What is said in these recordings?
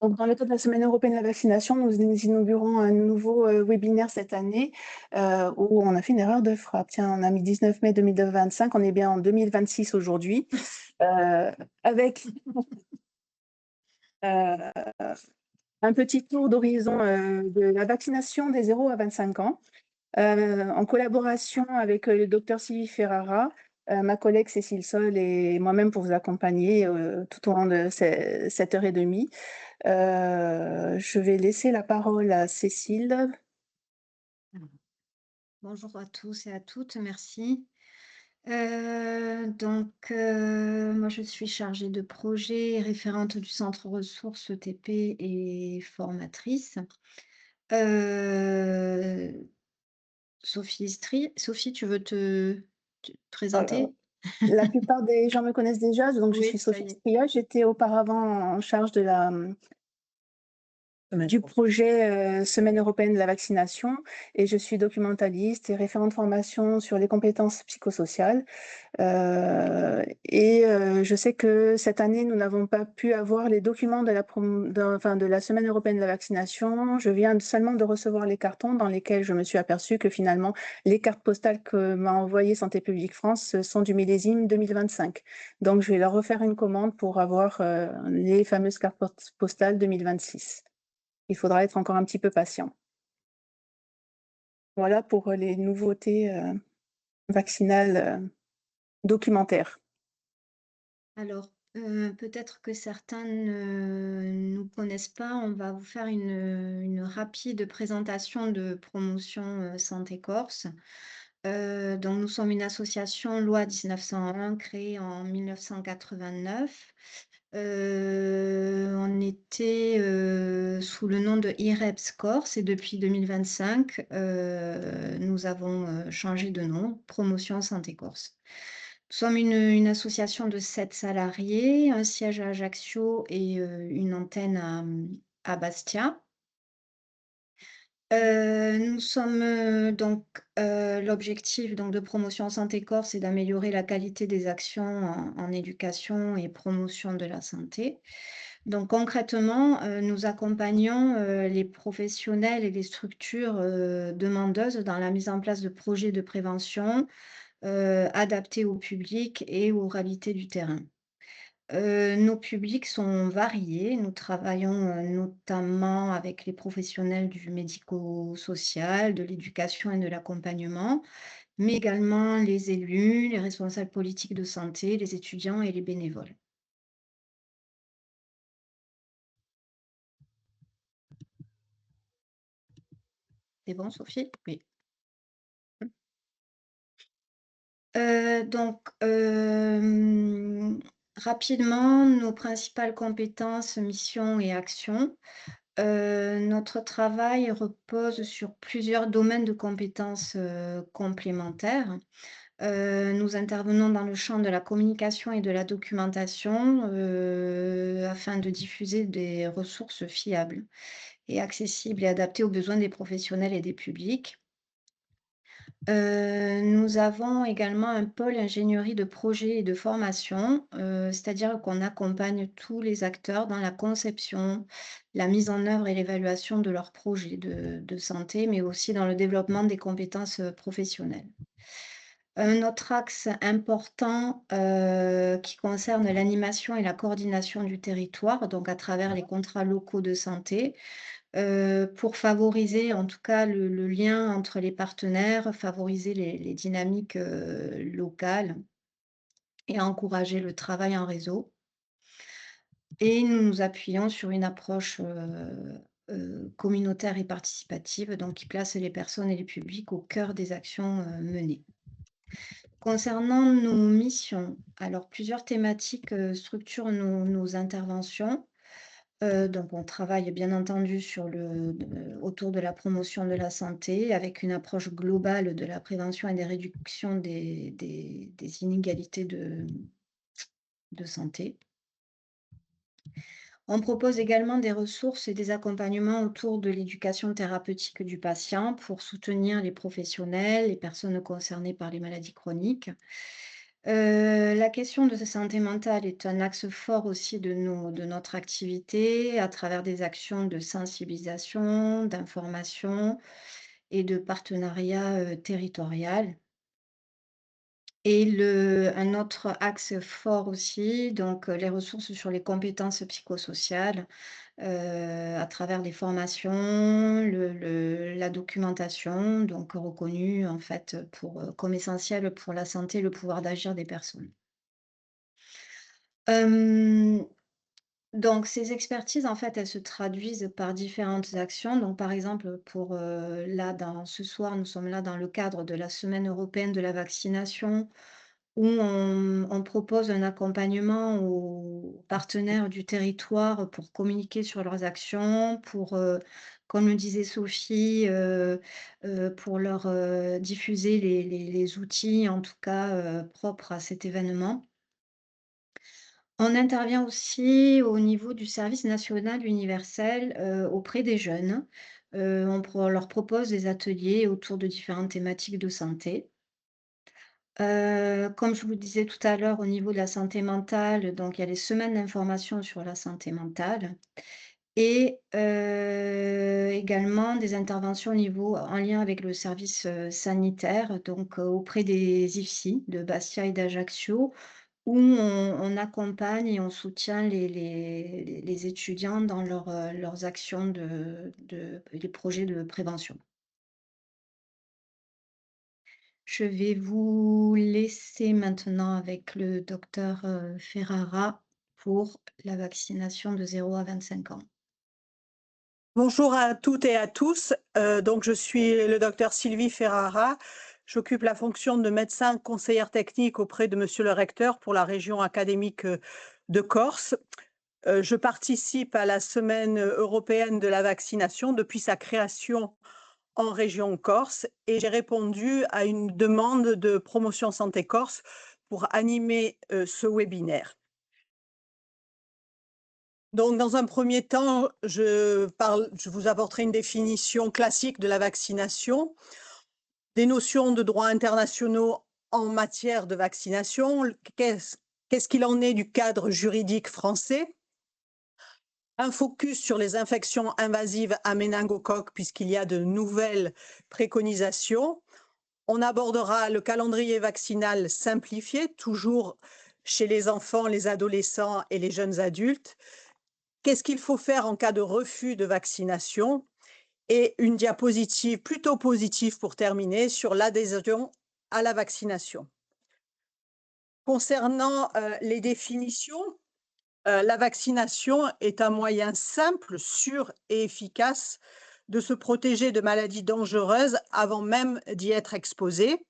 Donc, dans le cadre de la Semaine européenne de la vaccination, nous inaugurons un nouveau webinaire cette année où on a fait une erreur de frappe. Tiens, on a mis 19 mai 2025, on est bien en 2026 aujourd'hui, avec euh, un petit tour d'horizon de la vaccination des 0 à 25 ans, en collaboration avec le docteur Sylvie Ferrara, ma collègue Cécile Sol et moi-même pour vous accompagner tout au long de cette heure et demie. Je vais laisser la parole à Cécile. Alors, bonjour à tous et à toutes, merci. Moi je suis chargée de projet, référente du centre ressources ETP et formatrice. Heu, Sophie Istrie. Sophie, tu veux te Alors, présenter? la plupart des gens me connaissent déjà, donc je Oui, suis ça Sophie y est. Stria. J'étais auparavant en charge de la du projet Semaine européenne de la vaccination et je suis documentaliste et référente formation sur les compétences psychosociales. Je sais que cette année, nous n'avons pas pu avoir les documents de la Semaine européenne de la vaccination. Je viens seulement de recevoir les cartons dans lesquels je me suis aperçue que finalement, les cartes postales que m'a envoyées Santé publique France sont du millésime 2025. Donc, je vais leur refaire une commande pour avoir les fameuses cartes postales 2026. Il faudra être encore un petit peu patient. Voilà pour les nouveautés vaccinales documentaires. Alors, peut-être que certains ne nous connaissent pas. On va vous faire une rapide présentation de promotion, Santé Corse. Donc nous sommes une association loi 1901 créée en 1989. On était, sous le nom de IREPS Corse et depuis 2025, nous avons, changé de nom, Promotion Santé Corse. Nous sommes une association de 7 salariés, un siège à Ajaccio et une antenne à Bastia. Nous sommes, l'objectif donc de Promotion Santé Corse, c'est d'améliorer la qualité des actions en éducation et promotion de la santé. Donc concrètement, nous accompagnons, les professionnels et les structures, demandeuses dans la mise en place de projets de prévention, adaptés au public et aux réalités du terrain. Nos publics sont variés. Nous travaillons, notamment avec les professionnels du médico-social, de l'éducation et de l'accompagnement, mais également les élus, les responsables politiques de santé, les étudiants et les bénévoles. C'est bon, Sophie? Oui. Rapidement, nos principales compétences, missions et actions. Notre travail repose sur plusieurs domaines de compétences, complémentaires. Nous intervenons dans le champ de la communication et de la documentation, afin de diffuser des ressources fiables et accessibles et adaptées aux besoins des professionnels et des publics. Nous avons également un pôle ingénierie de projet et de formation, c'est-à-dire qu'on accompagne tous les acteurs dans la conception, la mise en œuvre et l'évaluation de leurs projets de santé, mais aussi dans le développement des compétences, professionnelles. Un autre axe important, qui concerne l'animation et la coordination du territoire, donc à travers les contrats locaux de santé, pour favoriser en tout cas le lien entre les partenaires, favoriser les dynamiques, locales et encourager le travail en réseau. Et nous nous appuyons sur une approche, communautaire et participative, donc qui place les personnes et les publics au cœur des actions, menées. Concernant nos missions, alors plusieurs thématiques, structurent nos interventions. Donc on travaille bien entendu autour de la promotion de la santé avec une approche globale de la prévention et des réductions des inégalités de santé. On propose également des ressources et des accompagnements autour de l'éducation thérapeutique du patient pour soutenir les professionnels, les personnes concernées par les maladies chroniques. La question de sa santé mentale est un axe fort aussi de notre activité à travers des actions de sensibilisation, d'information et de partenariat, territorial. Et un autre axe fort aussi, donc les ressources sur les compétences psychosociales, à travers les formations, la documentation, donc reconnue en fait comme essentielle pour la santé et le pouvoir d'agir des personnes. Hem, donc ces expertises en fait, elles se traduisent par différentes actions. Donc par exemple pour, là dans ce soir, nous sommes là dans le cadre de la semaine européenne de la vaccination où on propose un accompagnement aux partenaires du territoire pour communiquer sur leurs actions, comme le disait Sophie, pour leur, diffuser les outils, en tout cas, propres à cet événement. On intervient aussi au niveau du service national universel, auprès des jeunes. On leur propose des ateliers autour de différentes thématiques de santé. Comme je vous disais tout à l'heure au niveau de la santé mentale, donc il y a les semaines d'information sur la santé mentale et également des interventions au niveau en lien avec le service, sanitaire, donc auprès des IFSI de Bastia et d'Ajaccio, où on accompagne et on soutient les étudiants dans leurs actions les projets de prévention. Je vais vous laisser maintenant avec le docteur, Ferrara pour la vaccination de 0 à 25 ans. Bonjour à toutes et à tous. Donc, je suis le docteur Sylvie Ferrara. J'occupe la fonction de médecin conseillère technique auprès de Monsieur le recteur pour la région académique de Corse. Je participe à la Semaine européenne de la vaccination depuis sa création en région Corse et j'ai répondu à une demande de Promotion Santé Corse pour animer ce webinaire. Donc, dans un premier temps, je vous apporterai une définition classique de la vaccination, des notions de droits internationaux en matière de vaccination, qu'est-ce qu'il en est du cadre juridique français, un focus sur les infections invasives à méningocoque puisqu'il y a de nouvelles préconisations. On abordera le calendrier vaccinal simplifié, toujours chez les enfants, les adolescents et les jeunes adultes. Qu'est-ce qu'il faut faire en cas de refus de vaccination? Et une diapositive plutôt positive pour terminer sur l'adhésion à la vaccination. Concernant les définitions, la vaccination est un moyen simple, sûr et efficace de se protéger de maladies dangereuses avant même d'y être exposé.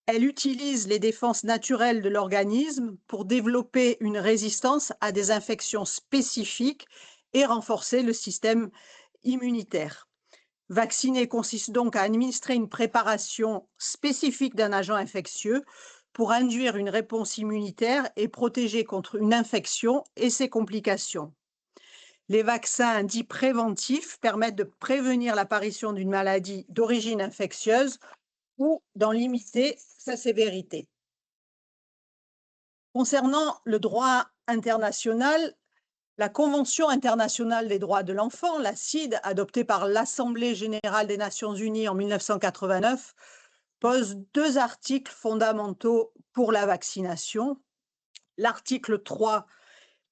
Elle utilise les défenses naturelles de l'organisme pour développer une résistance à des infections spécifiques et renforcer le système immunitaire. Vacciner consiste donc à administrer une préparation spécifique d'un agent infectieux pour induire une réponse immunitaire et protéger contre une infection et ses complications. Les vaccins dits préventifs permettent de prévenir l'apparition d'une maladie d'origine infectieuse ou d'en limiter sa sévérité. Concernant le droit international, la Convention internationale des droits de l'enfant, la CIDE, adoptée par l'Assemblée générale des Nations unies en 1989, pose deux articles fondamentaux pour la vaccination. L'article 3,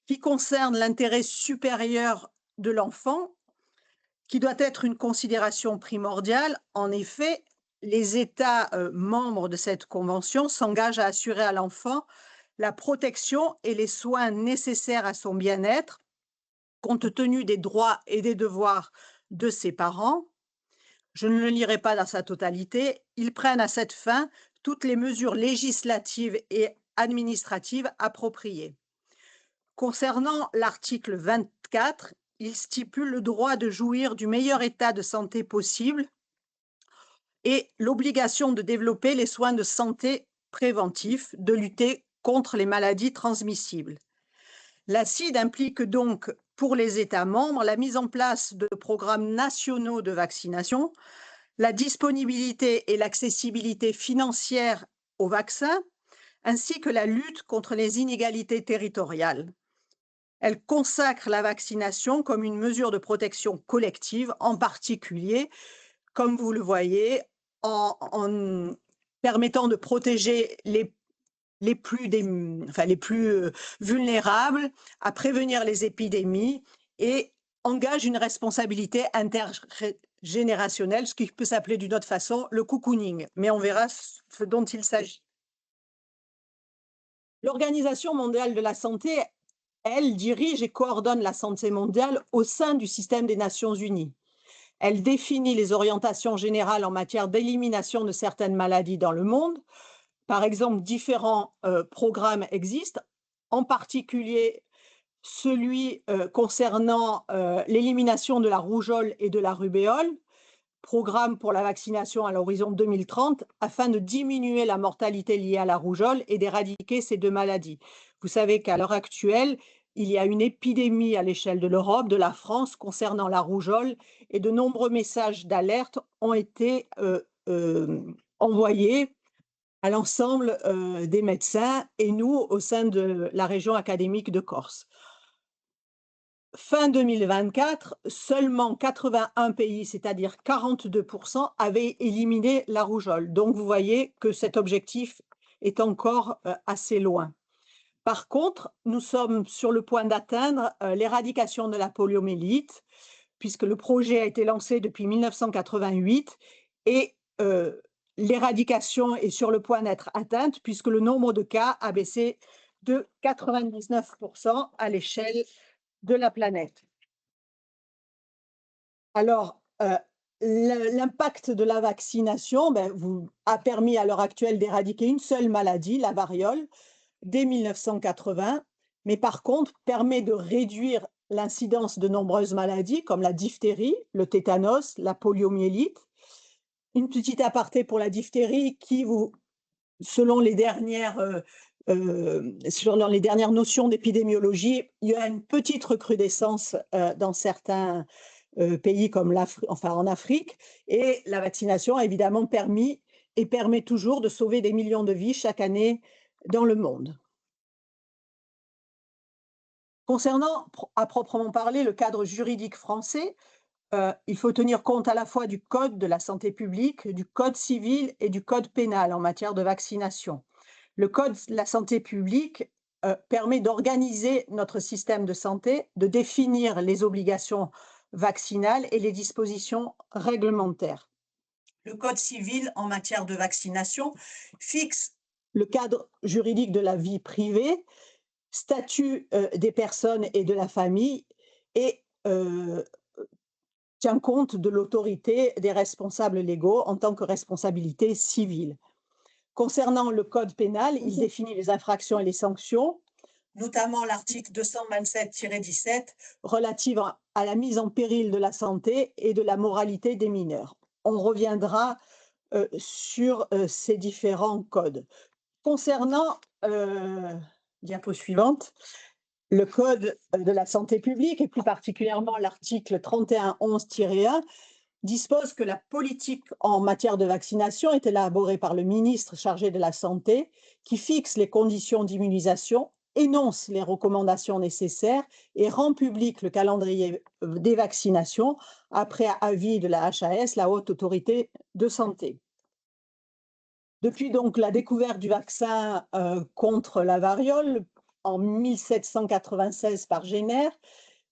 qui concerne l'intérêt supérieur de l'enfant, qui doit être une considération primordiale. En effet, les États membres de cette convention s'engagent à assurer à l'enfant la protection et les soins nécessaires à son bien-être, compte tenu des droits et des devoirs de ses parents. Je ne le lirai pas dans sa totalité. Ils prennent à cette fin toutes les mesures législatives et administratives appropriées. Concernant l'article 24, il stipule le droit de jouir du meilleur état de santé possible et l'obligation de développer les soins de santé préventifs, de lutter contre les maladies transmissibles. La CIDE implique donc pour les États membres la mise en place de programmes nationaux de vaccination, la disponibilité et l'accessibilité financière aux vaccins, ainsi que la lutte contre les inégalités territoriales. Elle consacre la vaccination comme une mesure de protection collective, en particulier, comme vous le voyez, en permettant de protéger les plus vulnérables, à prévenir les épidémies et engage une responsabilité intergénérationnelle, ce qui peut s'appeler d'une autre façon le cocooning. Mais on verra ce dont il s'agit. L'Organisation mondiale de la santé, elle, dirige et coordonne la santé mondiale au sein du système des Nations unies. Elle définit les orientations générales en matière d'élimination de certaines maladies dans le monde. Par exemple, différents programmes existent, en particulier celui concernant l'élimination de la rougeole et de la rubéole, programme pour la vaccination à l'horizon 2030, afin de diminuer la mortalité liée à la rougeole et d'éradiquer ces deux maladies. Vous savez qu'à l'heure actuelle, il y a une épidémie à l'échelle de l'Europe, de la France, concernant la rougeole, et de nombreux messages d'alerte ont été envoyés à l'ensemble des médecins et nous, au sein de la région académique de Corse. Fin 2024, seulement 81 pays, c'est-à-dire 42%, avaient éliminé la rougeole. Donc, vous voyez que cet objectif est encore assez loin. Par contre, nous sommes sur le point d'atteindre l'éradication de la poliomyélite, puisque le projet a été lancé depuis 1988 et l'éradication est sur le point d'être atteinte, puisque le nombre de cas a baissé de 99% à l'échelle de la planète. Alors, l'impact de la vaccination a permis à l'heure actuelle d'éradiquer une seule maladie, la variole, dès 1980, mais par contre permet de réduire l'incidence de nombreuses maladies comme la diphtérie, le tétanos, la poliomyélite. Une petite aparté pour la diphtérie qui, selon les dernières notions d'épidémiologie, il y a une petite recrudescence dans certains pays comme en Afrique, et la vaccination a évidemment permis et permet toujours de sauver des millions de vies chaque année dans le monde. Concernant à proprement parler le cadre juridique français, il faut tenir compte à la fois du Code de la santé publique, du Code civil et du Code pénal en matière de vaccination. Le Code de la santé publique permet d'organiser notre système de santé, de définir les obligations vaccinales et les dispositions réglementaires. Le Code civil en matière de vaccination fixe le cadre juridique de la vie privée, statut des personnes et de la famille et tient compte de l'autorité des responsables légaux en tant que responsabilité civile. Concernant le code pénal, il définit les infractions et les sanctions, notamment l'article 227-17 relatif à la mise en péril de la santé et de la moralité des mineurs. On reviendra sur ces différents codes. Concernant, diapo suivante, le Code de la santé publique, et plus particulièrement l'article 3111-1, dispose que la politique en matière de vaccination est élaborée par le ministre chargé de la Santé, qui fixe les conditions d'immunisation, énonce les recommandations nécessaires et rend public le calendrier des vaccinations après avis de la HAS, la Haute Autorité de Santé. Depuis donc la découverte du vaccin contre la variole en 1796 par Jenner,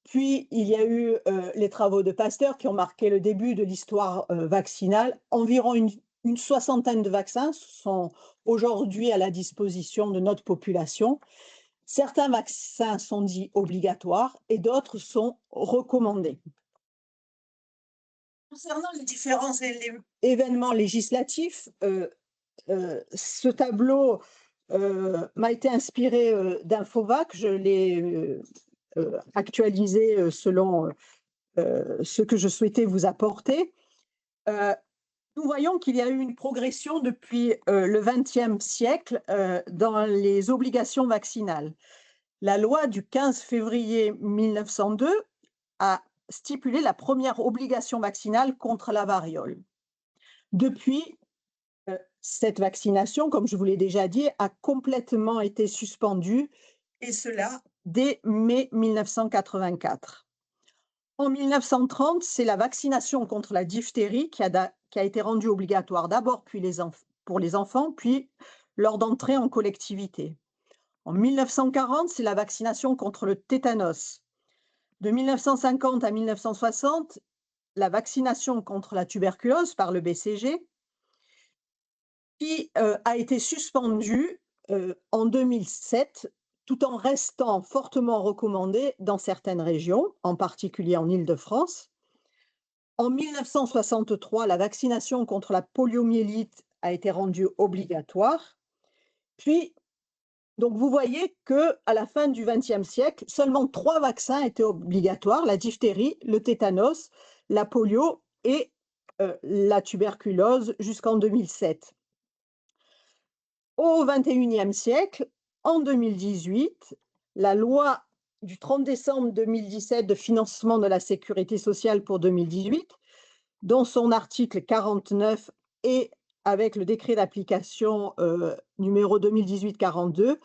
puis il y a eu les travaux de Pasteur qui ont marqué le début de l'histoire vaccinale. Environ une soixantaine de vaccins sont aujourd'hui à la disposition de notre population. Certains vaccins sont dits obligatoires et d'autres sont recommandés. Concernant les différents événements législatifs, ce tableau m'a été inspiré d'Infovac. Je l'ai actualisé selon ce que je souhaitais vous apporter. Nous voyons qu'il y a eu une progression depuis le XXe siècle dans les obligations vaccinales. La loi du 15 février 1902 a stipulé la première obligation vaccinale contre la variole. Depuis, Cette vaccination, comme je vous l'ai déjà dit, a complètement été suspendue, et cela dès mai 1984. En 1930, c'est la vaccination contre la diphtérie qui a été rendue obligatoire d'abord pour les enfants, puis lors d'entrée en collectivité. En 1940, c'est la vaccination contre le tétanos. De 1950 à 1960, la vaccination contre la tuberculose par le BCG, qui a été suspendue en 2007, tout en restant fortement recommandée dans certaines régions, en particulier en Île-de-France. En 1963, la vaccination contre la poliomyélite a été rendue obligatoire. Puis, donc vous voyez qu'à la fin du XXe siècle, seulement 3 vaccins étaient obligatoires: la diphtérie, le tétanos, la polio et la tuberculose jusqu'en 2007. Au XXIe siècle, en 2018, la loi du 30 décembre 2017 de financement de la sécurité sociale pour 2018, dont son article 49 et avec le décret d'application numéro 2018-42,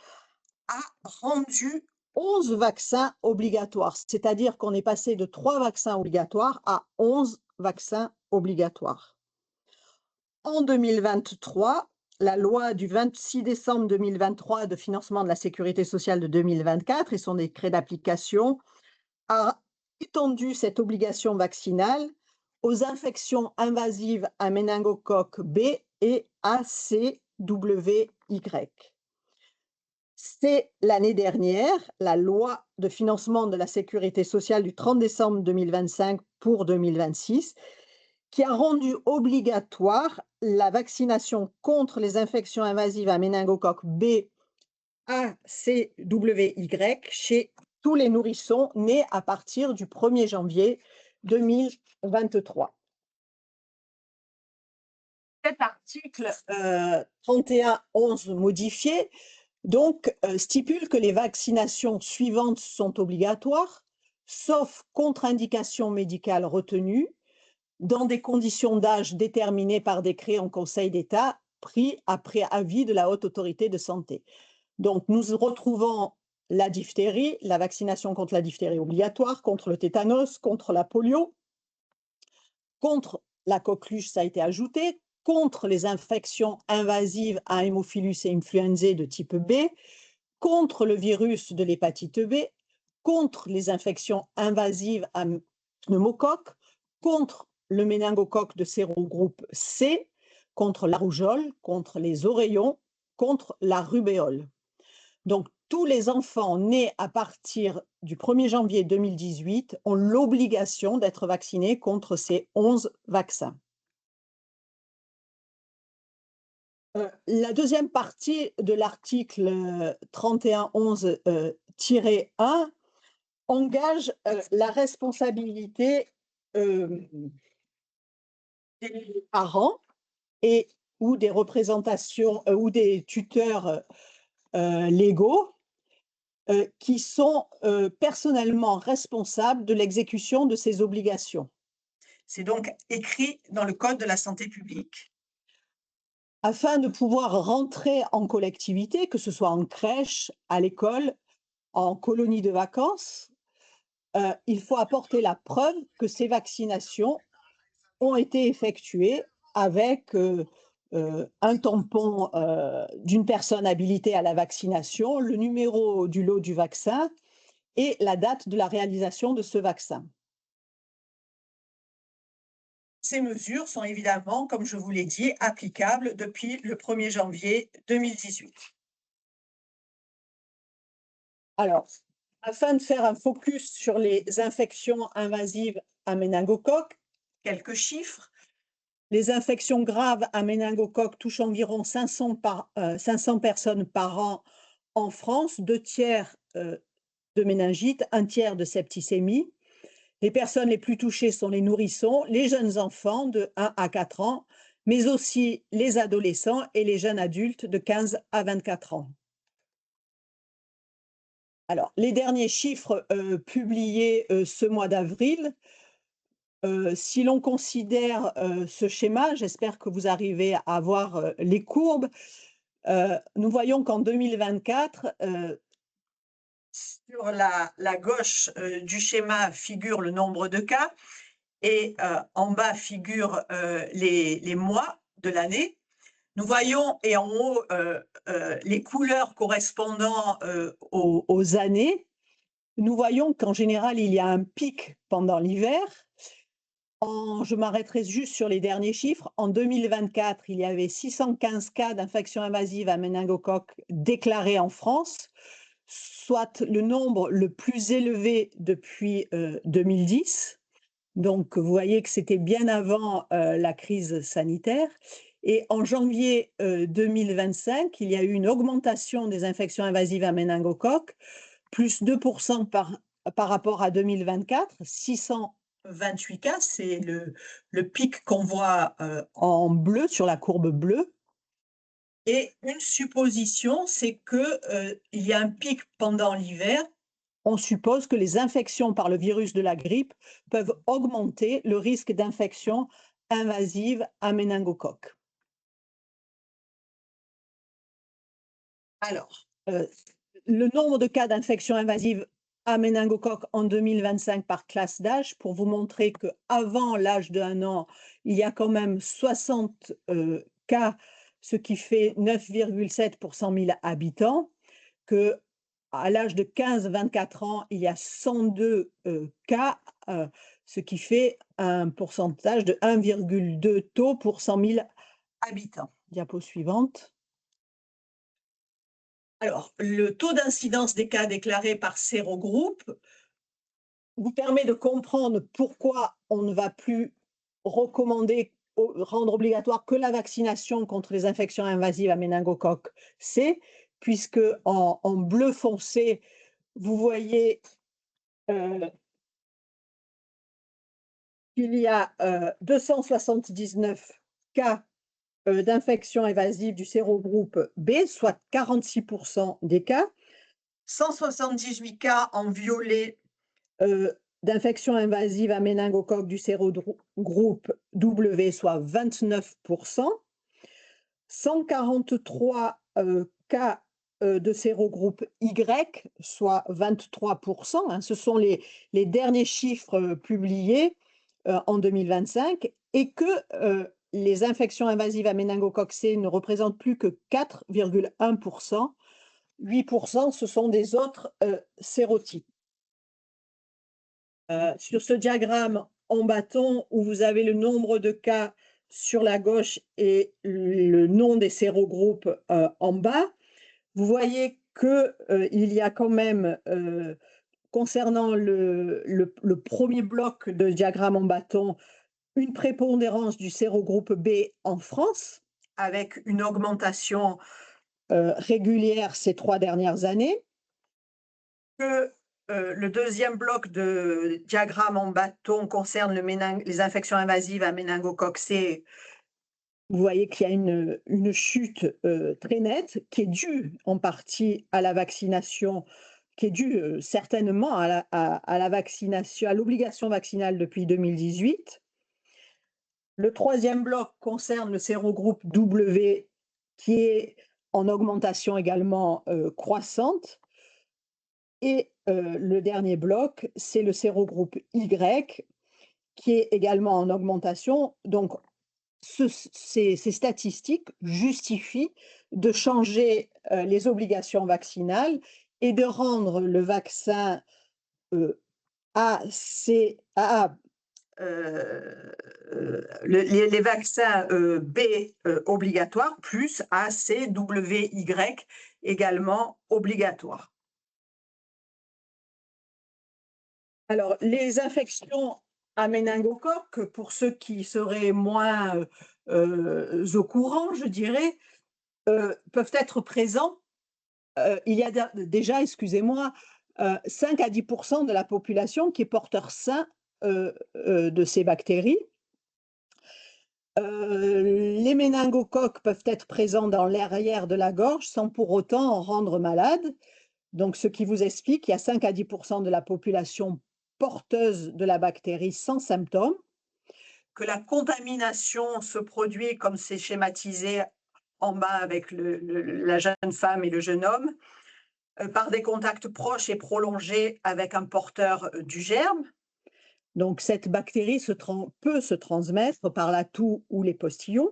a rendu 11 vaccins obligatoires. C'est-à-dire qu'on est passé de 3 vaccins obligatoires à 11 vaccins obligatoires. En 2023, la loi du 26 décembre 2023 de financement de la sécurité sociale de 2024 et son décret d'application a étendu cette obligation vaccinale aux infections invasives à méningocoque B et ACWY. C'est l'année dernière, la loi de financement de la sécurité sociale du 30 décembre 2025 pour 2026 qui a rendu obligatoire la vaccination contre les infections invasives à méningocoque B, ACWY chez tous les nourrissons nés à partir du 1er janvier 2023. Cet article 3111 modifié stipule que les vaccinations suivantes sont obligatoires, sauf contre-indication médicale retenue, dans des conditions d'âge déterminées par décret en Conseil d'État, pris après avis de la Haute Autorité de Santé. Donc, nous retrouvons la diphtérie, la vaccination contre la diphtérie obligatoire, contre le tétanos, contre la polio, contre la coqueluche, ça a été ajouté, contre les infections invasives à Haemophilus et influenzae de type B, contre le virus de l'hépatite B, contre les infections invasives à pneumocoque, contre le méningocoque de sérogroupe C, contre la rougeole, contre les oreillons, contre la rubéole. Donc, tous les enfants nés à partir du 1er janvier 2018 ont l'obligation d'être vaccinés contre ces 11 vaccins. La deuxième partie de l'article 3111-1 engage la responsabilité des parents et ou des représentations ou des tuteurs légaux qui sont personnellement responsables de l'exécution de ces obligations. C'est donc écrit dans le Code de la santé publique. Afin de pouvoir rentrer en collectivité, que ce soit en crèche, à l'école, en colonie de vacances, il faut apporter la preuve que ces vaccinations ont été effectuées avec un tampon d'une personne habilitée à la vaccination, le numéro du lot du vaccin et la date de la réalisation de ce vaccin. Ces mesures sont évidemment, comme je vous l'ai dit, applicables depuis le 1er janvier 2018. Alors, afin de faire un focus sur les infections invasives à méningocoque, quelques chiffres. Les infections graves à méningocoque touchent environ 500 personnes par an en France, 2 tiers de méningite, 1 tiers de septicémie. Les personnes les plus touchées sont les nourrissons, les jeunes enfants de 1 à 4 ans, mais aussi les adolescents et les jeunes adultes de 15 à 24 ans. Alors, les derniers chiffres publiés ce mois d'avril Si l'on considère ce schéma, j'espère que vous arrivez à voir les courbes. Nous voyons qu'en 2024, sur la gauche du schéma figure le nombre de cas et en bas figurent les mois de l'année. Nous voyons, et en haut, les couleurs correspondant aux années. Nous voyons qu'en général, il y a un pic pendant l'hiver. Je m'arrêterai juste sur les derniers chiffres. En 2024, il y avait 615 cas d'infection invasive à méningocoque déclarés en France, soit le nombre le plus élevé depuis 2010. Donc, vous voyez que c'était bien avant la crise sanitaire. Et en janvier 2025, il y a eu une augmentation des infections invasives à méningocoque, plus 2% par rapport à 2024, 628 cas, c'est le pic qu'on voit en bleu sur la courbe bleue. Et une supposition, c'est qu'il y a un pic pendant l'hiver. On suppose que les infections par le virus de la grippe peuvent augmenter le risque d'infection invasive à méningocoque. Alors, le nombre de cas d'infection invasive à méningocoque en 2025 par classe d'âge, pour vous montrer qu'avant l'âge de 1 an, il y a quand même 60 cas, ce qui fait 9,7 pour 100 000 habitants, qu'à l'âge de 15-24 ans, il y a 102 cas, ce qui fait un pourcentage de 1,2 taux pour 100 000 habitants. Diapo suivante. Alors, le taux d'incidence des cas déclarés par sérogroupe vous permet de comprendre pourquoi on ne va plus recommander, rendre obligatoire que la vaccination contre les infections invasives à méningocoque C, puisque en bleu foncé, vous voyez qu'il y a 279 cas d'infection invasive du sérogroupe B, soit 46% des cas, 178 cas en violet d'infection invasive à méningocoque du sérogroupe W, soit 29%, 143 cas de sérogroupe Y, soit 23%. Hein, ce sont les derniers chiffres publiés en 2025, et que les infections invasives à méningocoque C ne représentent plus que 4,1%. 8%, ce sont des autres sérotypes. Sur ce diagramme en bâton, où vous avez le nombre de cas sur la gauche et le nom des sérogroupes en bas, vous voyez qu'il y a quand même, concernant le premier bloc de diagramme en bâton, une prépondérance du sérogroupe B en France, avec une augmentation régulière ces 3 dernières années, que le deuxième bloc de diagramme en bâton concerne les infections invasives à méningocoque C. Vous voyez qu'il y a une chute très nette qui est due en partie à la vaccination, qui est due certainement à la vaccination, à l'obligation vaccinale depuis 2018. Le troisième bloc concerne le sérogroupe W, qui est en augmentation également croissante. Et le dernier bloc, c'est le sérogroupe Y, qui est également en augmentation. Donc, ces statistiques justifient de changer les obligations vaccinales et de rendre le vaccin les vaccins B obligatoires, plus A, C, W, Y également obligatoires. Alors, les infections à méningocoque, pour ceux qui seraient moins au courant, je dirais, peuvent être présents. Il y a déjà, excusez-moi, 5 à 10% de la population qui est porteur sain de ces bactéries. Les méningocoques peuvent être présents dans l'arrière de la gorge sans pour autant en rendre malade. Donc, ce qui vous explique qu'il y a 5 à 10% de la population porteuse de la bactérie sans symptômes. que la contamination se produit, comme c'est schématisé en bas avec la jeune femme et le jeune homme, par des contacts proches et prolongés avec un porteur du germe. Donc, cette bactérie peut se transmettre par la toux ou les postillons.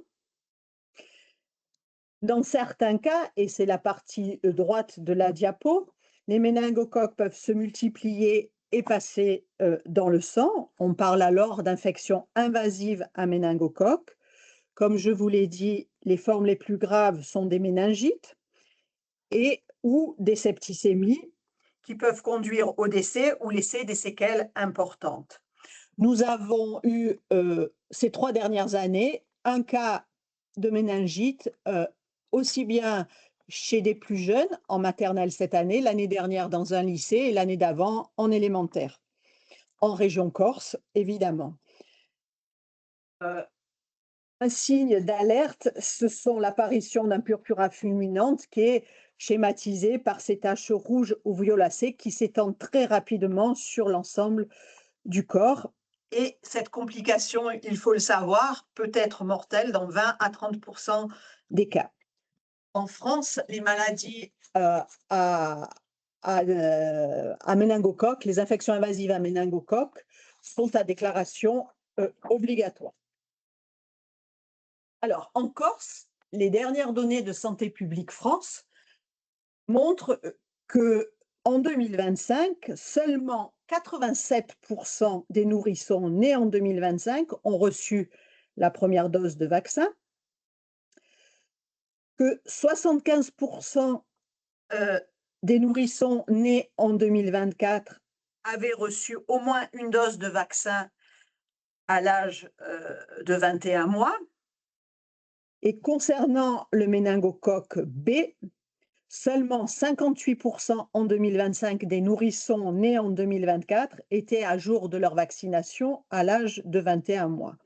Dans certains cas, et c'est la partie droite de la diapo, les méningocoques peuvent se multiplier et passer dans le sang. On parle alors d'infection invasive à méningocoques. Comme je vous l'ai dit, les formes les plus graves sont des méningites et ou des septicémies qui peuvent conduire au décès ou laisser des séquelles importantes. Nous avons eu ces 3 dernières années un cas de méningite aussi bien chez des plus jeunes, en maternelle cette année, l'année dernière dans un lycée et l'année d'avant en élémentaire, en région Corse, évidemment. Un signe d'alerte, ce sont l'apparition d'un purpura fulminante qui est schématisée par ces taches rouges ou violacées qui s'étendent très rapidement sur l'ensemble du corps. Et cette complication, il faut le savoir, peut être mortelle dans 20 à 30% des cas. En France, les maladies à méningocoques, les infections invasives à méningocoques, sont à déclaration obligatoire. Alors, en Corse, les dernières données de Santé publique France montrent que en 2025, seulement 87% des nourrissons nés en 2025 ont reçu la première dose de vaccin, que 75% des nourrissons nés en 2024 avaient reçu au moins une dose de vaccin à l'âge de 21 mois. Et concernant le méningocoque B, seulement 58% en 2025 des nourrissons nés en 2024 étaient à jour de leur vaccination à l'âge de 21 mois.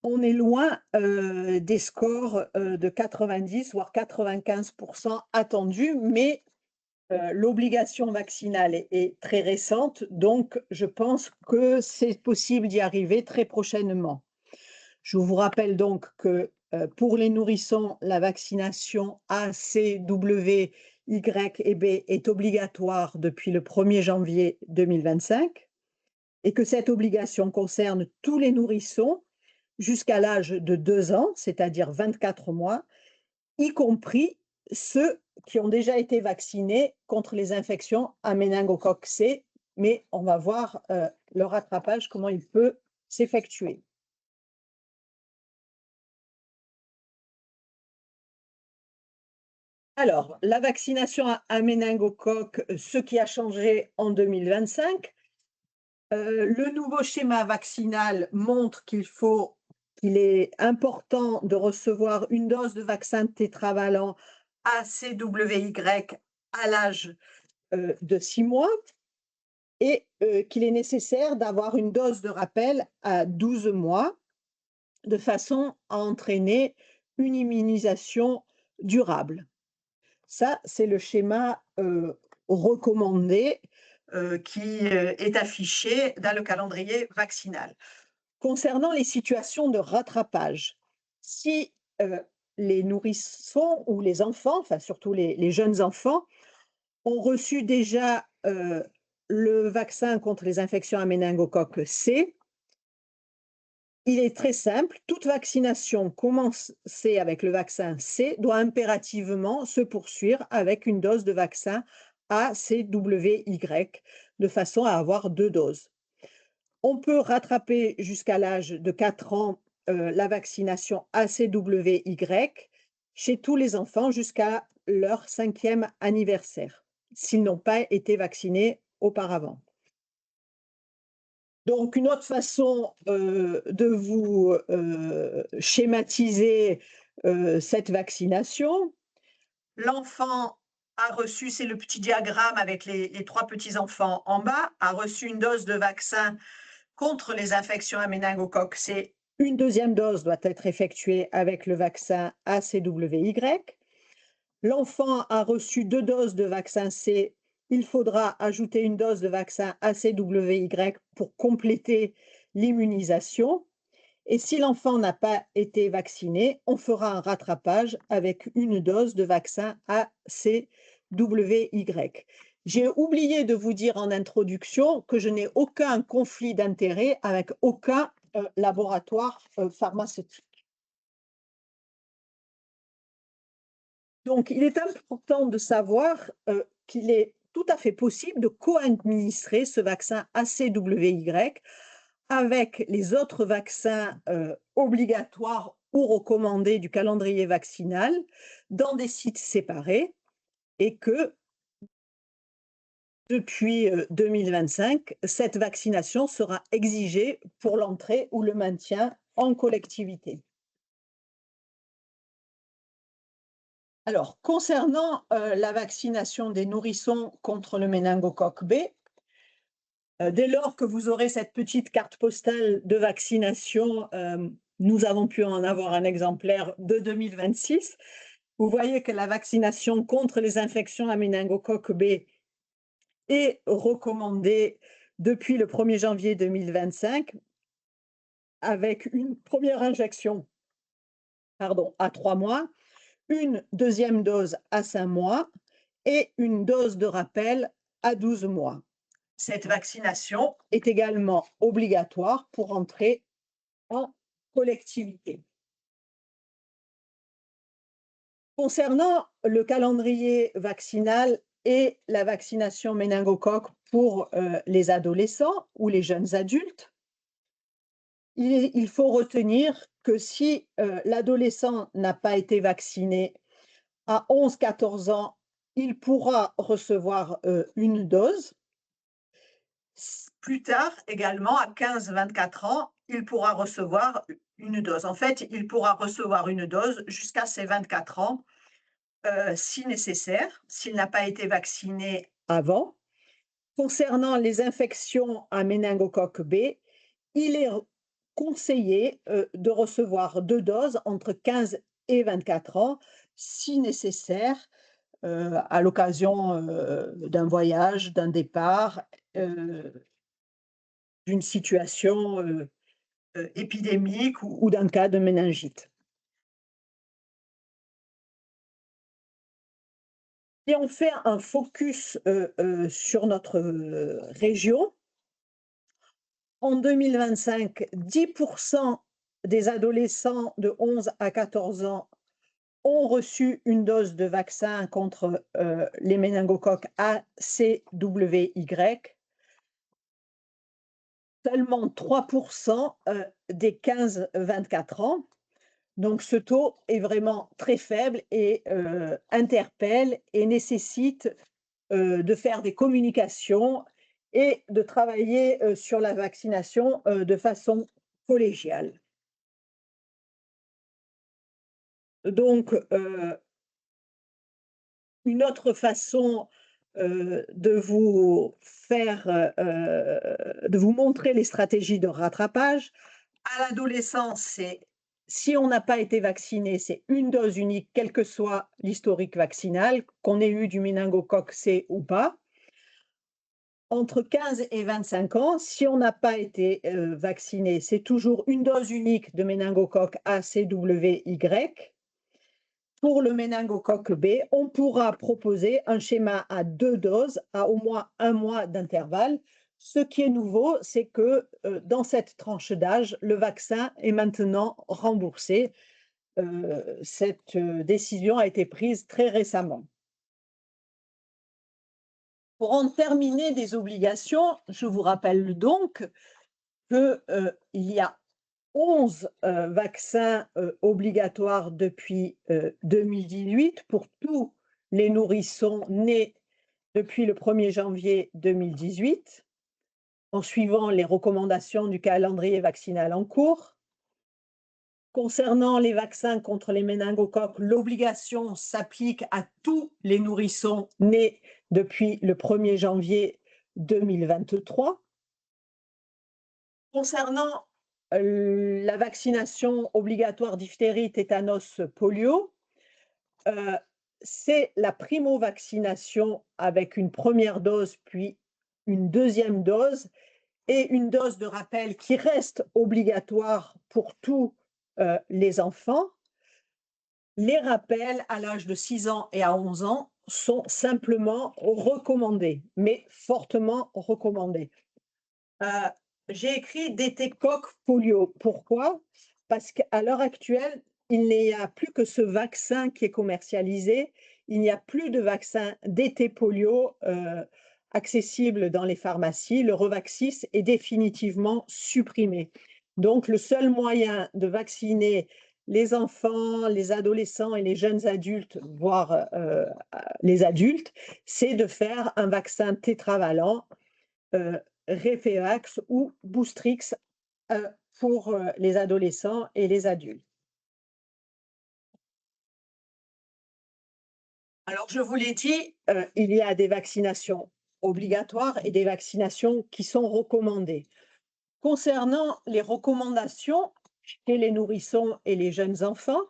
On est loin des scores de 90 voire 95% attendus, mais l'obligation vaccinale est très récente, donc je pense que c'est possible d'y arriver très prochainement. Je vous rappelle donc que pour les nourrissons, la vaccination A, C, W, Y et B est obligatoire depuis le 1er janvier 2025 et que cette obligation concerne tous les nourrissons jusqu'à l'âge de 2 ans, c'est-à-dire 24 mois, y compris ceux qui ont déjà été vaccinés contre les infections à méningocoque C, mais on va voir le rattrapage, comment il peut s'effectuer. Alors, la vaccination à méningocoque, ce qui a changé en 2025, le nouveau schéma vaccinal montre qu'il est important de recevoir une dose de vaccin tétravalent ACWY à l'âge de 6 mois et qu'il est nécessaire d'avoir une dose de rappel à 12 mois de façon à entraîner une immunisation durable. Ça, c'est le schéma recommandé qui est affiché dans le calendrier vaccinal. Concernant les situations de rattrapage, si les nourrissons ou les enfants, enfin surtout les jeunes enfants, ont reçu déjà le vaccin contre les infections à méningocoque C, il est très simple, toute vaccination commencée avec le vaccin C doit impérativement se poursuivre avec une dose de vaccin ACWY, de façon à avoir 2 doses. On peut rattraper jusqu'à l'âge de 4 ans la vaccination ACWY chez tous les enfants jusqu'à leur 5e anniversaire, s'ils n'ont pas été vaccinés auparavant. Donc, une autre façon de vous schématiser cette vaccination, l'enfant a reçu, c'est le petit diagramme avec les 3 petits-enfants en bas, a reçu une dose de vaccin contre les infections à méningocoque C. Une deuxième dose doit être effectuée avec le vaccin ACWY. L'enfant a reçu 2 doses de vaccin C. Il faudra ajouter une dose de vaccin ACWY pour compléter l'immunisation. Et si l'enfant n'a pas été vacciné, on fera un rattrapage avec une dose de vaccin ACWY. J'ai oublié de vous dire en introduction que je n'ai aucun conflit d'intérêt avec aucun laboratoire pharmaceutique. Donc, il est important de savoir qu'il est tout à fait possible de co-administrer ce vaccin ACWY avec les autres vaccins obligatoires ou recommandés du calendrier vaccinal dans des sites séparés et que depuis 2025, cette vaccination sera exigée pour l'entrée ou le maintien en collectivité. Alors, concernant la vaccination des nourrissons contre le méningocoque B, dès lors que vous aurez cette petite carte postale de vaccination, nous avons pu en avoir un exemplaire de 2026. Vous voyez que la vaccination contre les infections à méningocoque B est recommandée depuis le 1er janvier 2025 avec une première injection à 3 mois, une deuxième dose à 5 mois et une dose de rappel à 12 mois. Cette vaccination est également obligatoire pour entrer en collectivité. Concernant le calendrier vaccinal et la vaccination méningocoque pour les adolescents ou les jeunes adultes, il faut retenir que si l'adolescent n'a pas été vacciné à 11-14 ans, il pourra recevoir une dose. Plus tard, également, à 15-24 ans, il pourra recevoir une dose. En fait, il pourra recevoir une dose jusqu'à ses 24 ans, si nécessaire, s'il n'a pas été vacciné avant. Concernant les infections à méningocoque B, il est conseillé de recevoir 2 doses entre 15 et 24 ans, si nécessaire, à l'occasion d'un voyage, d'un départ, d'une situation épidémique ou d'un cas de méningite. Si on fait un focus sur notre région, en 2025, 10% des adolescents de 11 à 14 ans ont reçu une dose de vaccin contre les méningocoques ACWY. Seulement 3% des 15-24 ans. Donc ce taux est vraiment très faible et interpelle et nécessite de faire des communications et de travailler sur la vaccination de façon collégiale. Donc, une autre façon de vous montrer les stratégies de rattrapage. À l'adolescence, si on n'a pas été vacciné, c'est une dose unique, quel que soit l'historique vaccinal, qu'on ait eu du méningocoque C ou pas. Entre 15 et 25 ans, si on n'a pas été vacciné, c'est toujours une dose unique de méningocoque ACWY. Pour le méningocoque B, on pourra proposer un schéma à 2 doses à au moins 1 mois d'intervalle. Ce qui est nouveau, c'est que dans cette tranche d'âge, le vaccin est maintenant remboursé. Cette décision a été prise très récemment. Pour en terminer des obligations, je vous rappelle donc qu'il y a 11 vaccins obligatoires depuis 2018 pour tous les nourrissons nés depuis le 1er janvier 2018, en suivant les recommandations du calendrier vaccinal en cours. Concernant les vaccins contre les méningocoques, l'obligation s'applique à tous les nourrissons nés depuis le 1er janvier 2023. Concernant la vaccination obligatoire diphtérie, tétanos, polio, c'est la primo-vaccination avec une première dose puis une deuxième dose et une dose de rappel qui reste obligatoire pour tous les enfants. Les rappels à l'âge de 6 ans et à 11 ans sont simplement recommandés, mais fortement recommandés. J'ai écrit d'étécoque polio. Pourquoi? Parce qu'à l'heure actuelle, il n'y a plus que ce vaccin qui est commercialisé. Il n'y a plus de vaccin d'été polio accessible dans les pharmacies. Le Revaxis est définitivement supprimé. Donc, le seul moyen de vacciner les enfants, les adolescents et les jeunes adultes, voire les adultes, c'est de faire un vaccin tétravalent, Réfévax ou Boostrix pour les adolescents et les adultes. Alors, je vous l'ai dit, il y a des vaccinations obligatoires et des vaccinations qui sont recommandées. Concernant les recommandations chez les nourrissons et les jeunes enfants,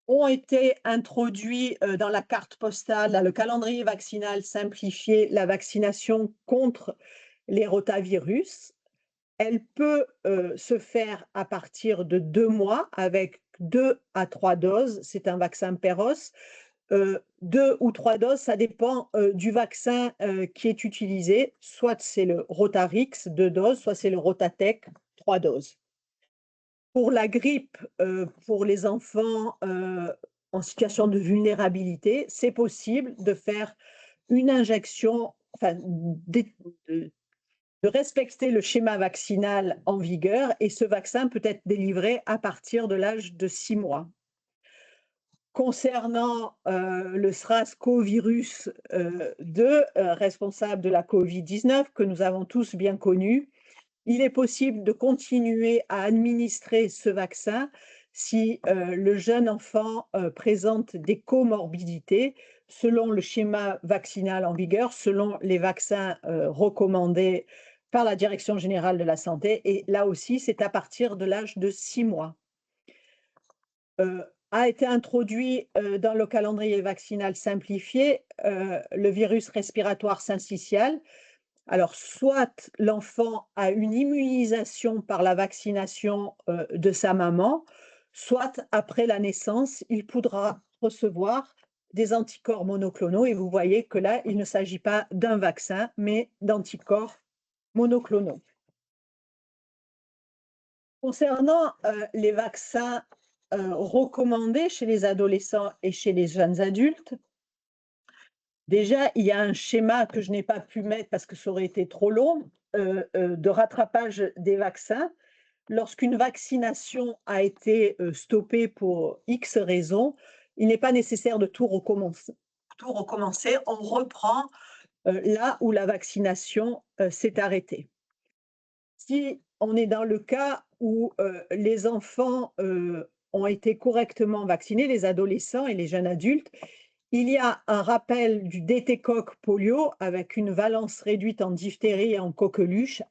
ont été introduits dans la carte postale, dans le calendrier vaccinal simplifié, la vaccination contre les rotavirus. Elle peut se faire à partir de 2 mois avec 2 à 3 doses. C'est un vaccin Perros. 2 ou 3 doses, ça dépend du vaccin qui est utilisé. Soit c'est le Rotarix, 2 doses, soit c'est le Rotatec, 3 doses. Pour la grippe, pour les enfants en situation de vulnérabilité, c'est possible de faire une injection, enfin, de respecter le schéma vaccinal en vigueur, et ce vaccin peut être délivré à partir de l'âge de 6 mois. Concernant le SRAS-CoV-2, responsable de la Covid-19, que nous avons tous bien connu, il est possible de continuer à administrer ce vaccin si le jeune enfant présente des comorbidités selon le schéma vaccinal en vigueur, selon les vaccins recommandés par la Direction générale de la santé. Et là aussi, c'est à partir de l'âge de 6 mois. A été introduit dans le calendrier vaccinal simplifié le virus respiratoire syncytial. Alors, soit l'enfant a une immunisation par la vaccination de sa maman, soit après la naissance, il pourra recevoir des anticorps monoclonaux. Et vous voyez que là, il ne s'agit pas d'un vaccin, mais d'anticorps monoclonaux. Concernant les vaccins recommandés chez les adolescents et chez les jeunes adultes, déjà, il y a un schéma que je n'ai pas pu mettre parce que ça aurait été trop long, de rattrapage des vaccins. Lorsqu'une vaccination a été stoppée pour X raisons, il n'est pas nécessaire de tout recommencer. On reprend là où la vaccination s'est arrêtée. Si on est dans le cas où les enfants ont été correctement vaccinés, les adolescents et les jeunes adultes, il y a un rappel du DT-coque polio avec une valence réduite en diphtérie et en coqueluche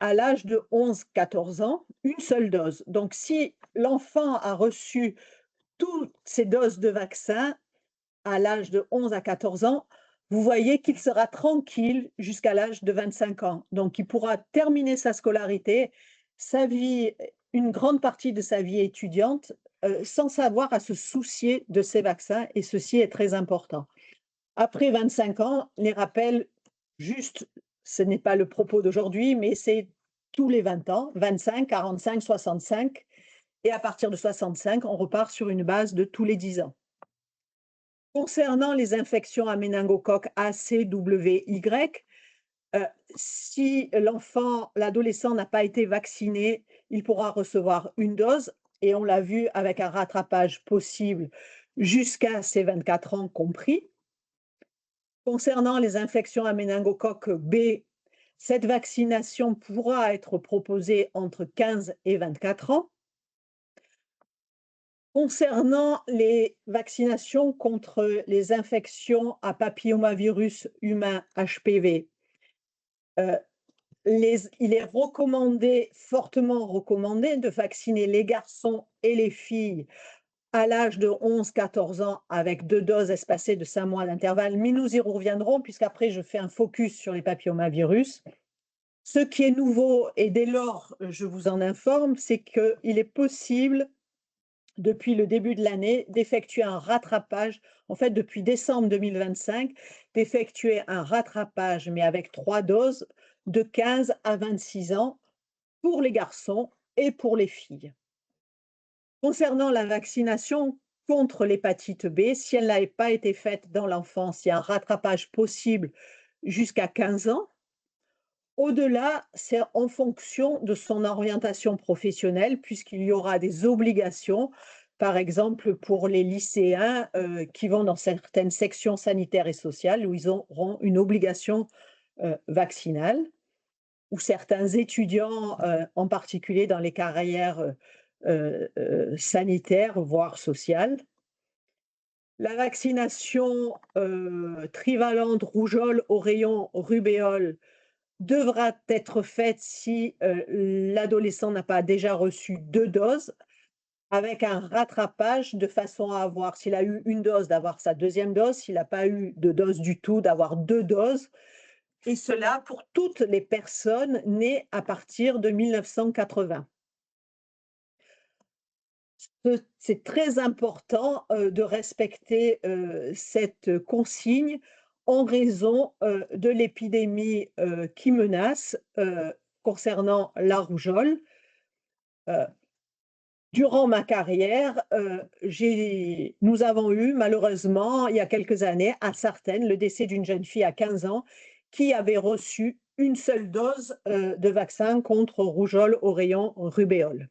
à l'âge de 11-14 ans, une seule dose. Donc, si l'enfant a reçu toutes ces doses de vaccin à l'âge de 11 à 14 ans, vous voyez qu'il sera tranquille jusqu'à l'âge de 25 ans. Donc, il pourra terminer sa scolarité, sa vie, une grande partie de sa vie étudiante, sans avoir à se soucier de ces vaccins, et ceci est très important. Après 25 ans, les rappels, juste, ce n'est pas le propos d'aujourd'hui, mais c'est tous les 20 ans, 25, 45, 65, et à partir de 65, on repart sur une base de tous les 10 ans. Concernant les infections à méningocoque A, C, W, Y, si l'enfant, l'adolescent n'a pas été vacciné, il pourra recevoir une dose, et on l'a vu avec un rattrapage possible jusqu'à ses 24 ans compris. Concernant les infections à méningocoque B, cette vaccination pourra être proposée entre 15 et 24 ans. Concernant les vaccinations contre les infections à papillomavirus humain HPV, il est recommandé, fortement recommandé, de vacciner les garçons et les filles à l'âge de 11-14 ans avec 2 doses espacées de 5 mois d'intervalle, mais nous y reviendrons puisqu'après je fais un focus sur les papillomavirus. Ce qui est nouveau, et dès lors je vous en informe, c'est qu'il est possible, depuis le début de l'année, d'effectuer un rattrapage, en fait depuis décembre 2025, d'effectuer un rattrapage, mais avec 3 doses, de 15 à 26 ans pour les garçons et pour les filles. Concernant la vaccination contre l'hépatite B, si elle n'avait pas été faite dans l'enfance, il y a un rattrapage possible jusqu'à 15 ans. Au-delà, c'est en fonction de son orientation professionnelle, puisqu'il y aura des obligations, par exemple pour les lycéens qui vont dans certaines sections sanitaires et sociales, où ils auront une obligation vaccinale, ou certains étudiants, en particulier dans les carrières sanitaires, voire sociales. La vaccination trivalente rougeole, oreillon, rubéole devra être faite si l'adolescent n'a pas déjà reçu 2 doses, avec un rattrapage de façon à avoir, s'il a eu une dose, d'avoir sa deuxième dose, s'il n'a pas eu de dose du tout, d'avoir 2 doses, et cela pour toutes les personnes nées à partir de 1980. C'est très important de respecter cette consigne en raison de l'épidémie qui menace concernant la rougeole. Euh, Durant ma carrière, nous avons eu malheureusement, il y a quelques années, à Sartène, le décès d'une jeune fille à 15 ans qui avait reçu une seule dose de vaccin contre rougeole, oreillon, rubéole.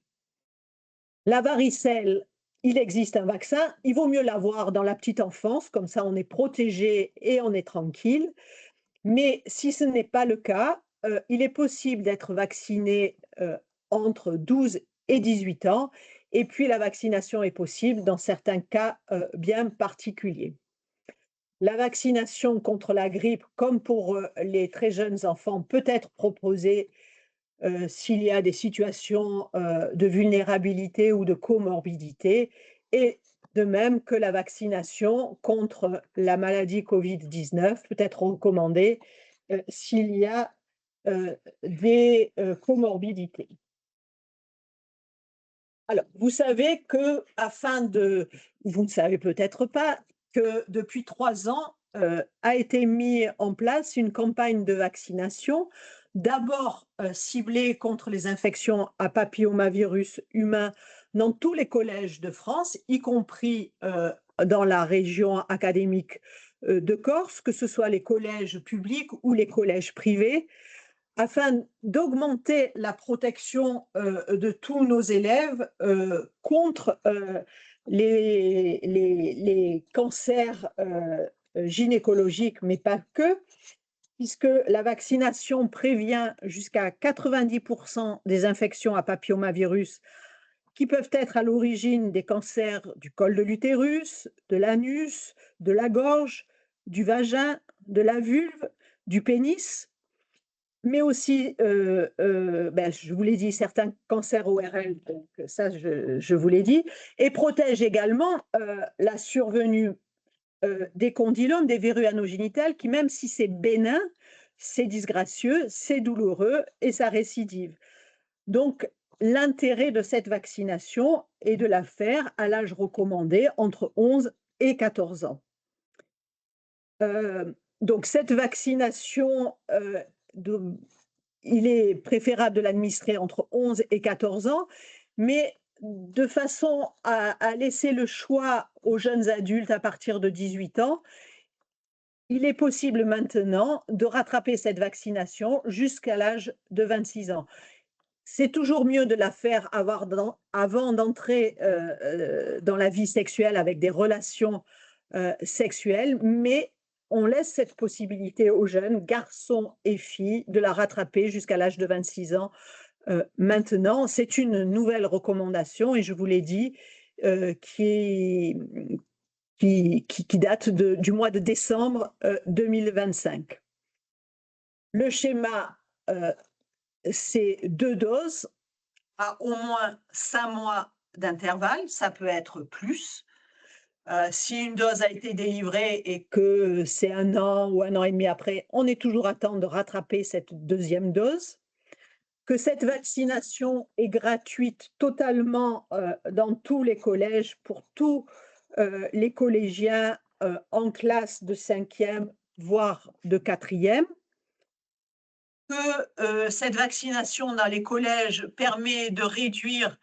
La varicelle, il existe un vaccin, il vaut mieux l'avoir dans la petite enfance, comme ça on est protégé et on est tranquille. Mais si ce n'est pas le cas, il est possible d'être vacciné entre 12 et 18 ans, et puis la vaccination est possible dans certains cas bien particuliers. La vaccination contre la grippe, comme pour les très jeunes enfants, peut être proposée s'il y a des situations de vulnérabilité ou de comorbidité, et de même que la vaccination contre la maladie Covid-19 peut être recommandée s'il y a des comorbidités. Alors, vous savez que, vous ne savez peut-être pas, que depuis 3 ans a été mise en place une campagne de vaccination, d'abord ciblée contre les infections à papillomavirus humain dans tous les collèges de France, y compris dans la région académique de Corse, que ce soit les collèges publics ou les collèges privés, afin d'augmenter la protection de tous nos élèves contre les cancers gynécologiques, mais pas que, puisque la vaccination prévient jusqu'à 90% des infections à papillomavirus qui peuvent être à l'origine des cancers du col de l'utérus, de l'anus, de la gorge, du vagin, de la vulve, du pénis, mais aussi, je vous l'ai dit, certains cancers ORL, donc ça, je vous l'ai dit, et protège également la survenue des condylomes, des verrues anogénitales, qui, même si c'est bénin, c'est disgracieux, c'est douloureux et ça récidive. Donc, l'intérêt de cette vaccination est de la faire à l'âge recommandé, entre 11 et 14 ans. Donc, cette vaccination, il est préférable de l'administrer entre 11 et 14 ans, mais de façon à laisser le choix aux jeunes adultes à partir de 18 ans, il est possible maintenant de rattraper cette vaccination jusqu'à l'âge de 26 ans. C'est toujours mieux de la faire avant d'entrer dans la vie sexuelle avec des relations sexuelles, mais on laisse cette possibilité aux jeunes, garçons et filles, de la rattraper jusqu'à l'âge de 26 ans. Maintenant, c'est une nouvelle recommandation, et je vous l'ai dit, qui date du mois de décembre 2025. Le schéma, c'est 2 doses à au moins 5 mois d'intervalle, ça peut être plus. Si une dose a été délivrée et que c'est 1 an ou 1 an et demi après, on est toujours à temps de rattraper cette deuxième dose. Que cette vaccination est gratuite totalement, dans tous les collèges pour tous, les collégiens, en classe de 5e, voire de 4e. Que, cette vaccination dans les collèges permet de réduire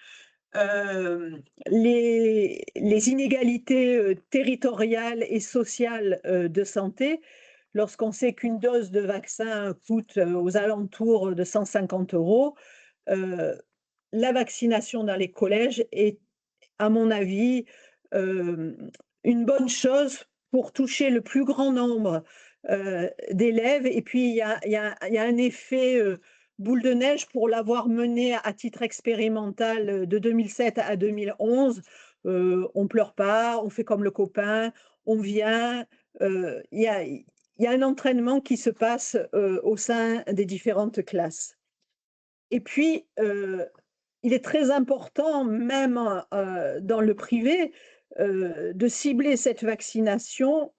les inégalités territoriales et sociales de santé, lorsqu'on sait qu'une dose de vaccin coûte aux alentours de 150 €, la vaccination dans les collèges est, à mon avis, une bonne chose pour toucher le plus grand nombre d'élèves. Et puis, il y a un effet boule de neige pour l'avoir mené à titre expérimental de 2007 à 2011. On pleure pas, on fait comme le copain, on vient. Il y a un entraînement qui se passe au sein des différentes classes. Et puis, il est très important, même dans le privé, de cibler cette vaccination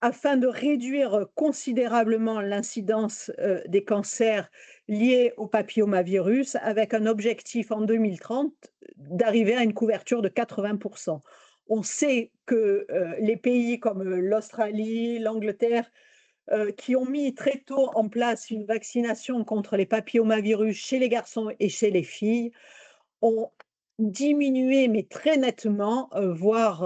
afin de réduire considérablement l'incidence des cancers liés au papillomavirus, avec un objectif en 2030 d'arriver à une couverture de 80%. On sait que les pays comme l'Australie, l'Angleterre, qui ont mis très tôt en place une vaccination contre les papillomavirus chez les garçons et chez les filles, ont diminué, mais très nettement, voire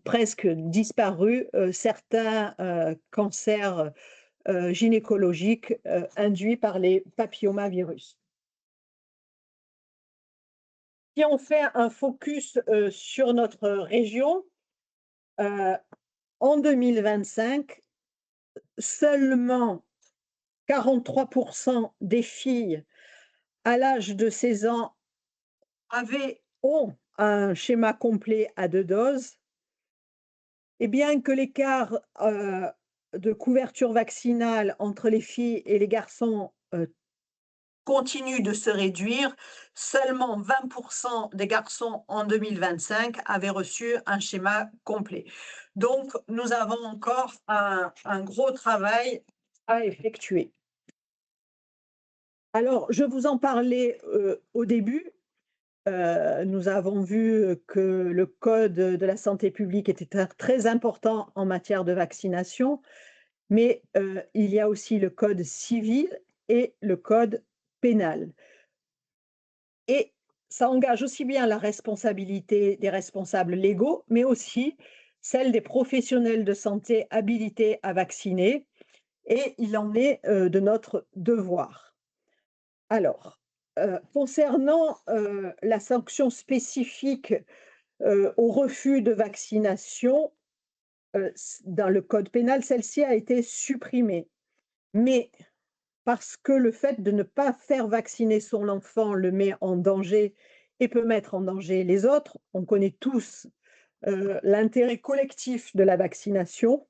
presque disparu, certains cancers gynécologiques induits par les papillomavirus. Si on fait un focus sur notre région, en 2025, seulement 43% des filles à l'âge de 16 ans ont un schéma complet à 2 doses. Et bien que l'écart de couverture vaccinale entre les filles et les garçons continue de se réduire, seulement 20% des garçons en 2025 avaient reçu un schéma complet. Donc, nous avons encore un gros travail à effectuer. Alors, je vous en parlais au début. Nous avons vu que le code de la santé publique était très important en matière de vaccination, mais il y a aussi le code civil et le code pénal. Et ça engage aussi bien la responsabilité des responsables légaux, mais aussi celle des professionnels de santé habilités à vacciner, et il en est de notre devoir. Alors, concernant la sanction spécifique au refus de vaccination, dans le code pénal, celle-ci a été supprimée. Mais parce que le fait de ne pas faire vacciner son enfant le met en danger et peut mettre en danger les autres, on connaît tous l'intérêt collectif de la vaccination.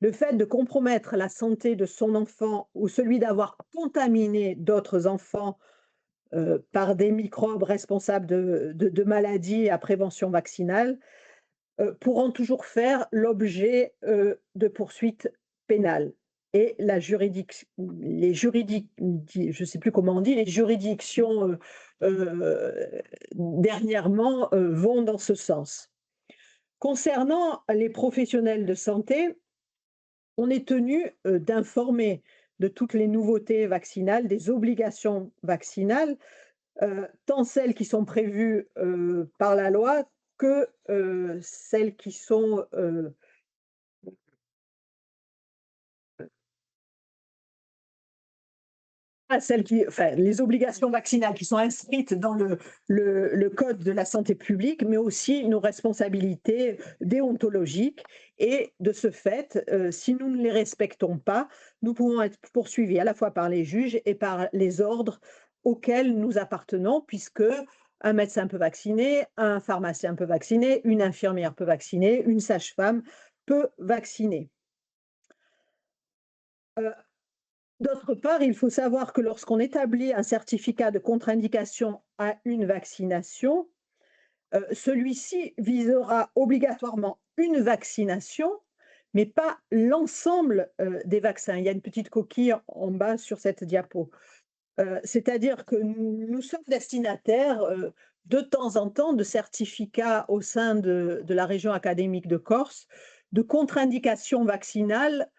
Le fait de compromettre la santé de son enfant ou celui d'avoir contaminé d'autres enfants par des microbes responsables de maladies à prévention vaccinale pourront toujours faire l'objet de poursuites pénales. Et je ne sais plus comment on dit, les juridictions dernièrement vont dans ce sens. Concernant les professionnels de santé, on est tenu d'informer de toutes les nouveautés vaccinales, des obligations vaccinales, tant celles qui sont prévues par la loi que celles qui sont les obligations vaccinales qui sont inscrites dans le code de la santé publique, mais aussi nos responsabilités déontologiques. Et de ce fait, si nous ne les respectons pas, nous pouvons être poursuivis à la fois par les juges et par les ordres auxquels nous appartenons, puisque un médecin peut vacciner, un pharmacien peut vacciner, une infirmière peut vacciner, une sage-femme peut vacciner. D'autre part, il faut savoir que lorsqu'on établit un certificat de contre-indication à une vaccination, celui-ci visera obligatoirement une vaccination, mais pas l'ensemble, des vaccins. Il y a une petite coquille en bas sur cette diapo. C'est-à-dire que nous sommes destinataires, de temps en temps, de certificats au sein de la région académique de Corse, de contre-indications vaccinales,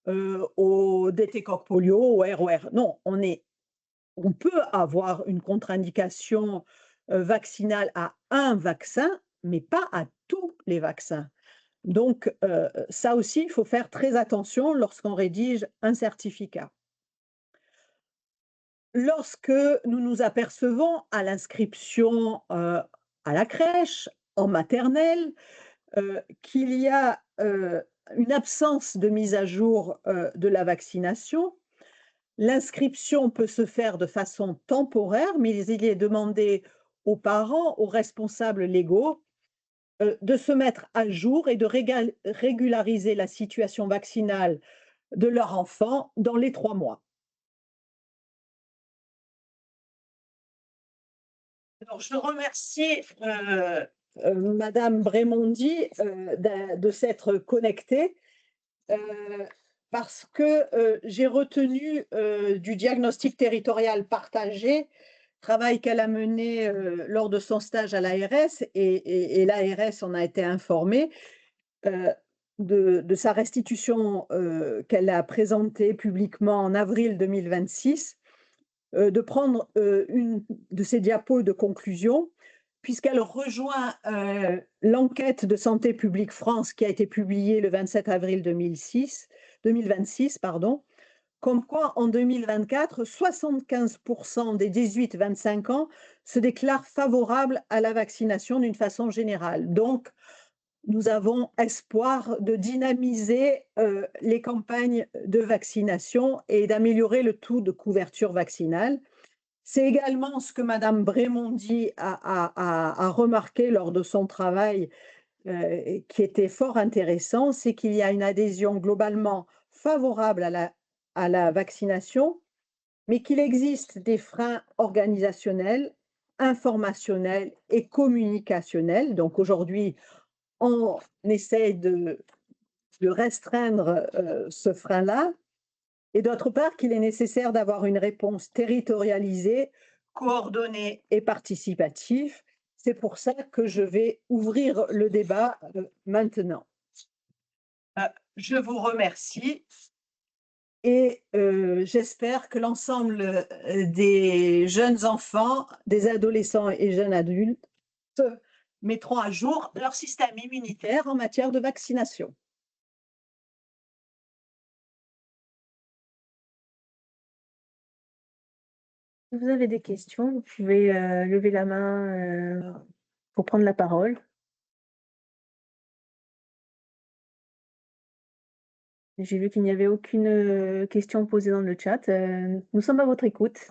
au DT-Coq polio, au ROR. Non, on peut avoir une contre-indication, vaccinale à un vaccin, mais pas à tous les vaccins. Donc, ça aussi, il faut faire très attention lorsqu'on rédige un certificat. Lorsque nous nous apercevons à l'inscription, à la crèche, en maternelle, qu'il y a, une absence de mise à jour, de la vaccination, l'inscription peut se faire de façon temporaire, mais il est demandé aux parents, aux responsables légaux, de se mettre à jour et de régulariser la situation vaccinale de leur enfant dans les 3 mois. Alors, je remercie Madame Brémondi de s'être connectée euh, parce que j'ai retenu du diagnostic territorial partagé, travail qu'elle a mené lors de son stage à l'ARS et l'ARS en a été informée euh, de sa restitution qu'elle a présentée publiquement en avril 2026 de prendre une de ces diapos de conclusion, puisqu'elle rejoint l'enquête de Santé publique France qui a été publiée le 27 avril 2026, pardon, comme quoi en 2024, 75% des 18-25 ans se déclarent favorables à la vaccination d'une façon générale. Donc, nous avons espoir de dynamiser les campagnes de vaccination et d'améliorer le taux de couverture vaccinale. C'est également ce que Madame Brémondi a remarqué lors de son travail, qui était fort intéressant, c'est qu'il y a une adhésion globalement favorable à la vaccination, mais qu'il existe des freins organisationnels, informationnels et communicationnels. Donc aujourd'hui, on essaye de restreindre ce frein-là, et d'autre part qu'il est nécessaire d'avoir une réponse territorialisée, coordonnée et participative. C'est pour ça que je vais ouvrir le débat maintenant. Je vous remercie et j'espère que l'ensemble des jeunes enfants, des adolescents et jeunes adultes mettront à jour leur système immunitaire en matière de vaccination. Si vous avez des questions, vous pouvez lever la main pour prendre la parole. J'ai vu qu'il n'y avait aucune question posée dans le chat. Nous sommes à votre écoute.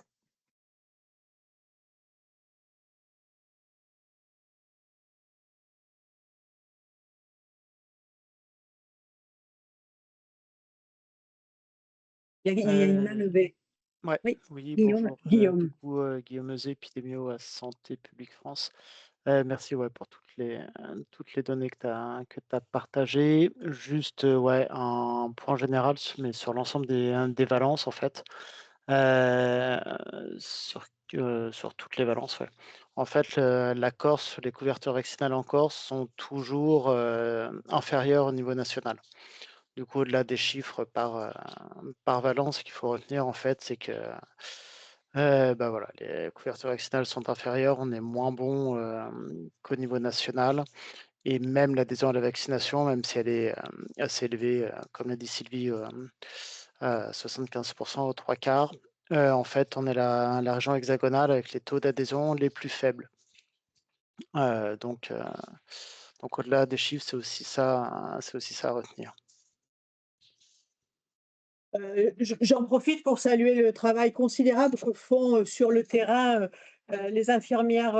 Il y a une main levée. Ouais, Oui, oui, Guillaume. bonjour. Guillaume. Du coup, Guillaume Euzet, épidémio à Santé publique France. Merci ouais, pour toutes les données que tu as partagées. Juste ouais, un point général, mais sur l'ensemble des valences, en fait. Euh, sur, sur toutes les valences, ouais. En fait, la Corse, les couvertures vaccinales en Corse sont toujours inférieures au niveau national. Du coup, au-delà des chiffres par valence, ce qu'il faut retenir, en fait, c'est que bah voilà, les couvertures vaccinales sont inférieures, on est moins bon qu'au niveau national. Et même l'adhésion à la vaccination, même si elle est assez élevée, comme l'a dit Sylvie, à 75% aux 3/4, en fait, on est la région hexagonale avec les taux d'adhésion les plus faibles. Donc au-delà des chiffres, c'est aussi ça à retenir. J'en profite pour saluer le travail considérable que font sur le terrain les infirmières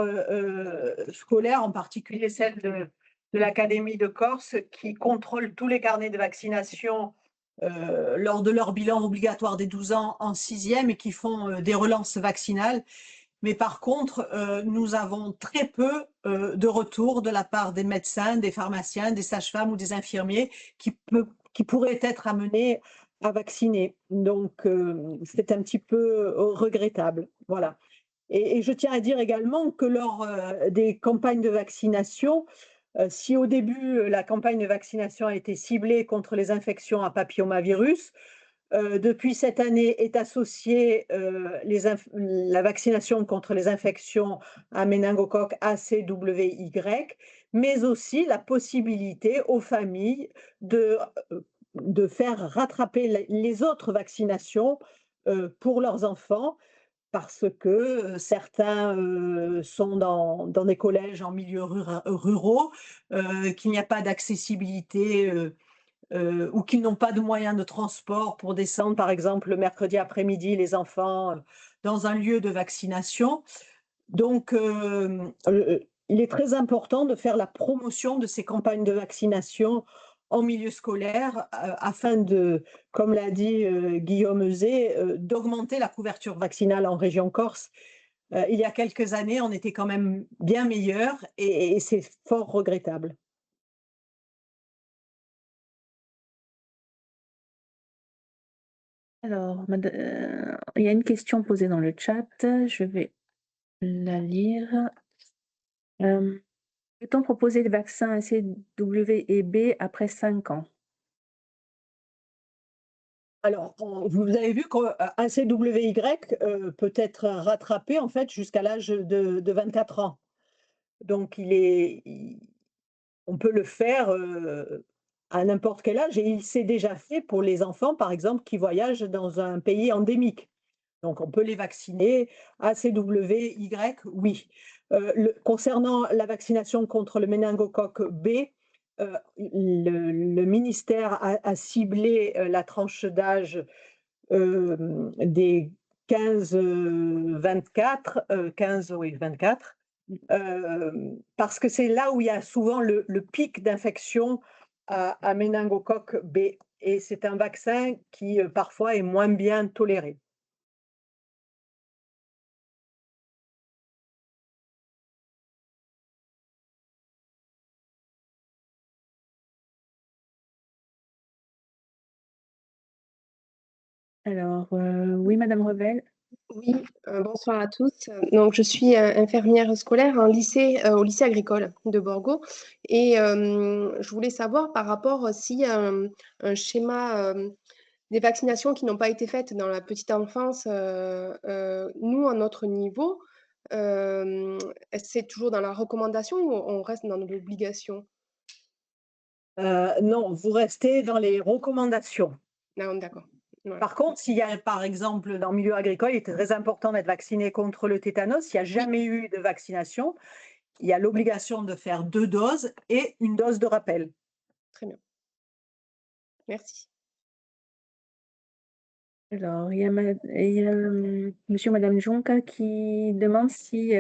scolaires, en particulier celles de l'Académie de Corse, qui contrôlent tous les carnets de vaccination lors de leur bilan obligatoire des 12 ans en 6e et qui font des relances vaccinales. Mais par contre, nous avons très peu de retours de la part des médecins, des pharmaciens, des sages-femmes ou des infirmiers qui pourraient être amenés à vacciner. Donc, c'est un petit peu regrettable. Voilà. Et je tiens à dire également que lors des campagnes de vaccination, si au début, la campagne de vaccination a été ciblée contre les infections à papillomavirus, depuis cette année est associée la vaccination contre les infections à méningocoque ACWY, mais aussi la possibilité aux familles de faire rattraper les autres vaccinations pour leurs enfants parce que certains sont dans des collèges en milieu ruraux, qu'il n'y a pas d'accessibilité ou qu'ils n'ont pas de moyens de transport pour descendre, par exemple, le mercredi après-midi, les enfants dans un lieu de vaccination. Donc, il est très important de faire la promotion de ces campagnes de vaccination en milieu scolaire afin de, comme l'a dit Guillaume Euzet, d'augmenter la couverture vaccinale en région Corse. Il y a quelques années, on était quand même bien meilleur et c'est fort regrettable. Alors, il y a une question posée dans le chat, je vais la lire. Peut-on proposer le vaccin ACW et B après 5 ans? Alors, vous avez vu qu'un CWY peut être rattrapé en fait jusqu'à l'âge de 24 ans. Donc, on peut le faire à n'importe quel âge et il s'est déjà fait pour les enfants, par exemple, qui voyagent dans un pays endémique. Donc, on peut les vacciner. ACWY, oui. Concernant la vaccination contre le méningocoque B, le ministère a ciblé la tranche d'âge des 15-24, 15, oui, 24, parce que c'est là où il y a souvent le pic d'infection à méningocoque B. Et c'est un vaccin qui parfois est moins bien toléré. Alors, oui, Madame Revel. Oui, bonsoir à tous. Donc, je suis infirmière scolaire au lycée agricole de Borgo et je voulais savoir par rapport s'il y a un schéma des vaccinations qui n'ont pas été faites dans la petite enfance, nous, à notre niveau, c'est toujours dans la recommandation ou on reste dans l'obligation? Non, vous restez dans les recommandations. Non, d'accord. Voilà. Par contre, s'il y a, par exemple, dans le milieu agricole, il est très important d'être vacciné contre le tétanos. S'il n'y a jamais eu de vaccination, il y a l'obligation de faire 2 doses et une dose de rappel. Très bien. Merci. Alors, il y a monsieur ou madame Jonca qui demande si,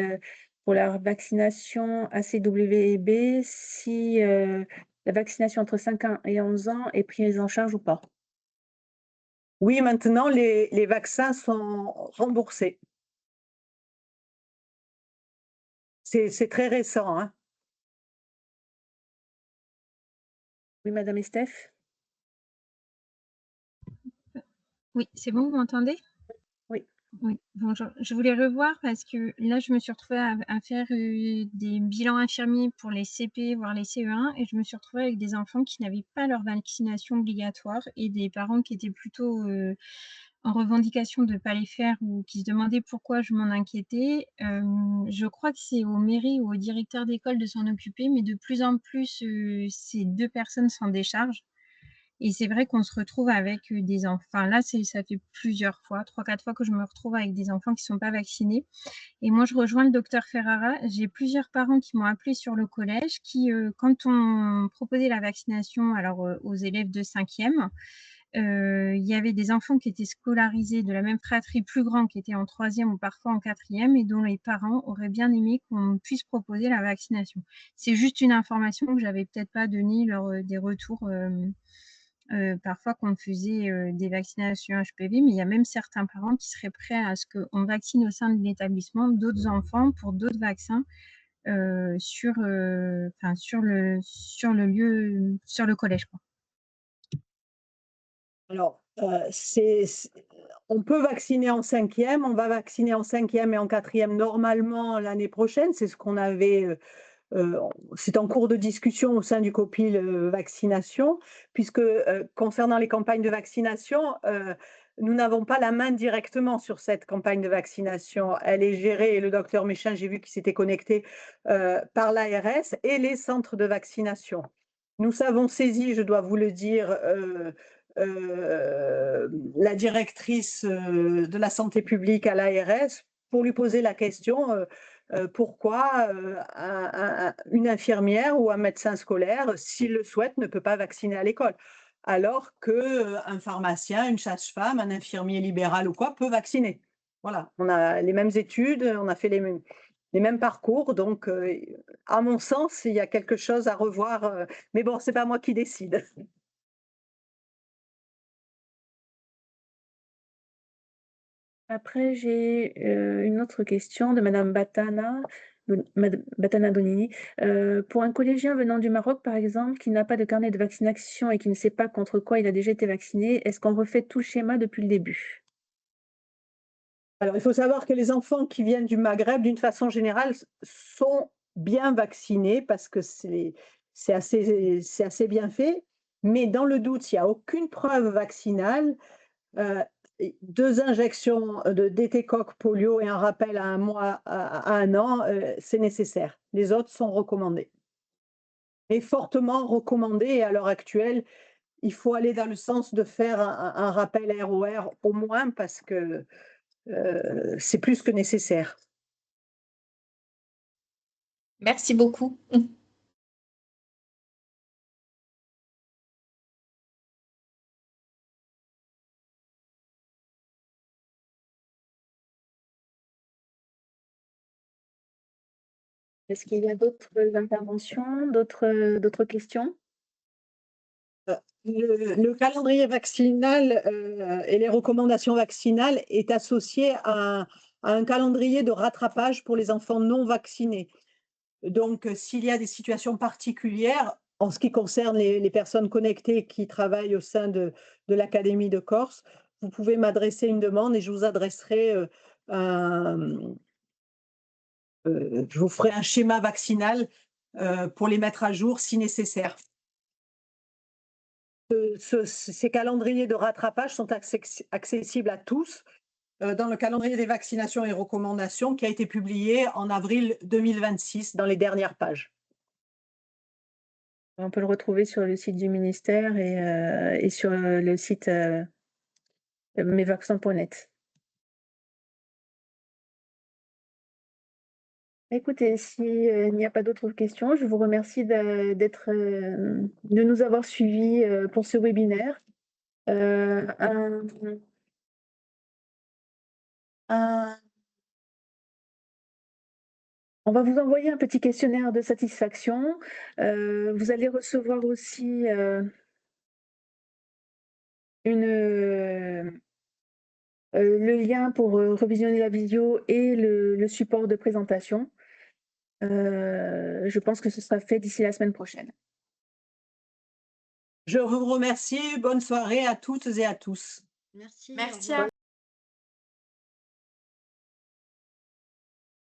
pour la vaccination ACW et B, si, la vaccination entre 5 ans et 11 ans est prise en charge ou pas? Oui, maintenant, les vaccins sont remboursés. C'est très récent, hein. Oui, madame Estève? Oui, c'est bon, vous m'entendez? Oui. Oui, bonjour. Je voulais revoir parce que là, je me suis retrouvée à faire des bilans infirmiers pour les CP, voire les CE1, et je me suis retrouvée avec des enfants qui n'avaient pas leur vaccination obligatoire et des parents qui étaient plutôt en revendication de ne pas les faire ou qui se demandaient pourquoi je m'en inquiétais. Je crois que c'est aux mairies ou aux directeurs d'école de s'en occuper, mais de plus en plus, ces 2 personnes s'en déchargent. Et c'est vrai qu'on se retrouve avec des enfants. Là, ça fait plusieurs fois, 3-4 fois que je me retrouve avec des enfants qui ne sont pas vaccinés. Et moi, je rejoins le docteur Ferrara. J'ai plusieurs parents qui m'ont appelé sur le collège qui, quand on proposait la vaccination aux élèves de 5e, il y avait des enfants qui étaient scolarisés de la même fratrie plus grands, qui étaient en 3e ou parfois en 4e et dont les parents auraient bien aimé qu'on puisse proposer la vaccination. C'est juste une information que j'avais peut-être pas donnée lors des retours parfois qu'on faisait des vaccinations HPV, mais il y a même certains parents qui seraient prêts à ce qu'on vaccine au sein de l'établissement d'autres enfants pour d'autres vaccins sur le lieu, sur le collège, quoi. Alors, on peut vacciner en 5e, on va vacciner en 5e et en 4e normalement l'année prochaine. C'est ce qu'on avait, c'est en cours de discussion au sein du COPIL vaccination, puisque concernant les campagnes de vaccination, nous n'avons pas la main directement sur cette campagne de vaccination. Elle est gérée, et le docteur Méchin, j'ai vu qu'il s'était connecté, par l'ARS et les centres de vaccination. Nous avons saisi, je dois vous le dire, la directrice de la santé publique à l'ARS pour lui poser la question pourquoi une infirmière ou un médecin scolaire, s'il le souhaite, ne peut pas vacciner à l'école, alors qu'un pharmacien, une sage-femme, un infirmier libéral ou quoi peut vacciner. Voilà, on a les mêmes études, on a fait les mêmes parcours, donc à mon sens, il y a quelque chose à revoir, mais bon, c'est pas moi qui décide. Après, j'ai une autre question de Madame Batana Donini. Pour un collégien venant du Maroc, par exemple, qui n'a pas de carnet de vaccination et qui ne sait pas contre quoi il a déjà été vacciné, est-ce qu'on refait tout le schéma depuis le début? Alors, il faut savoir que les enfants qui viennent du Maghreb, d'une façon générale, sont bien vaccinés parce que c'est assez bien fait. Mais dans le doute, s'il n'y a aucune preuve vaccinale, 2 injections de DT-Coq polio et un rappel à 1 mois, à 1 an, c'est nécessaire. Les autres sont recommandés. Et fortement recommandés, et à l'heure actuelle, il faut aller dans le sens de faire un rappel ROR au moins parce que c'est plus que nécessaire. Merci beaucoup. Est-ce qu'il y a d'autres interventions, d'autres questions? Le calendrier vaccinal et les recommandations vaccinales est associé à un calendrier de rattrapage pour les enfants non vaccinés. Donc, s'il y a des situations particulières, en ce qui concerne les personnes connectées qui travaillent au sein de l'Académie de Corse, vous pouvez m'adresser une demande et je vous adresserai je vous ferai un schéma vaccinal pour les mettre à jour si nécessaire. Ces calendriers de rattrapage sont accessibles à tous dans le calendrier des vaccinations et recommandations qui a été publié en avril 2026 dans les dernières pages. On peut le retrouver sur le site du ministère et sur le site mesvaccins.net. Écoutez, s'il n'y a pas d'autres questions, je vous remercie de nous avoir suivis pour ce webinaire. On va vous envoyer un petit questionnaire de satisfaction. Vous allez recevoir aussi le lien pour revisionner la vidéo et le support de présentation. Je pense que ce sera fait d'ici la semaine prochaine. Je vous remercie. Bonne soirée à toutes et à tous. Merci. Merci au revoir. à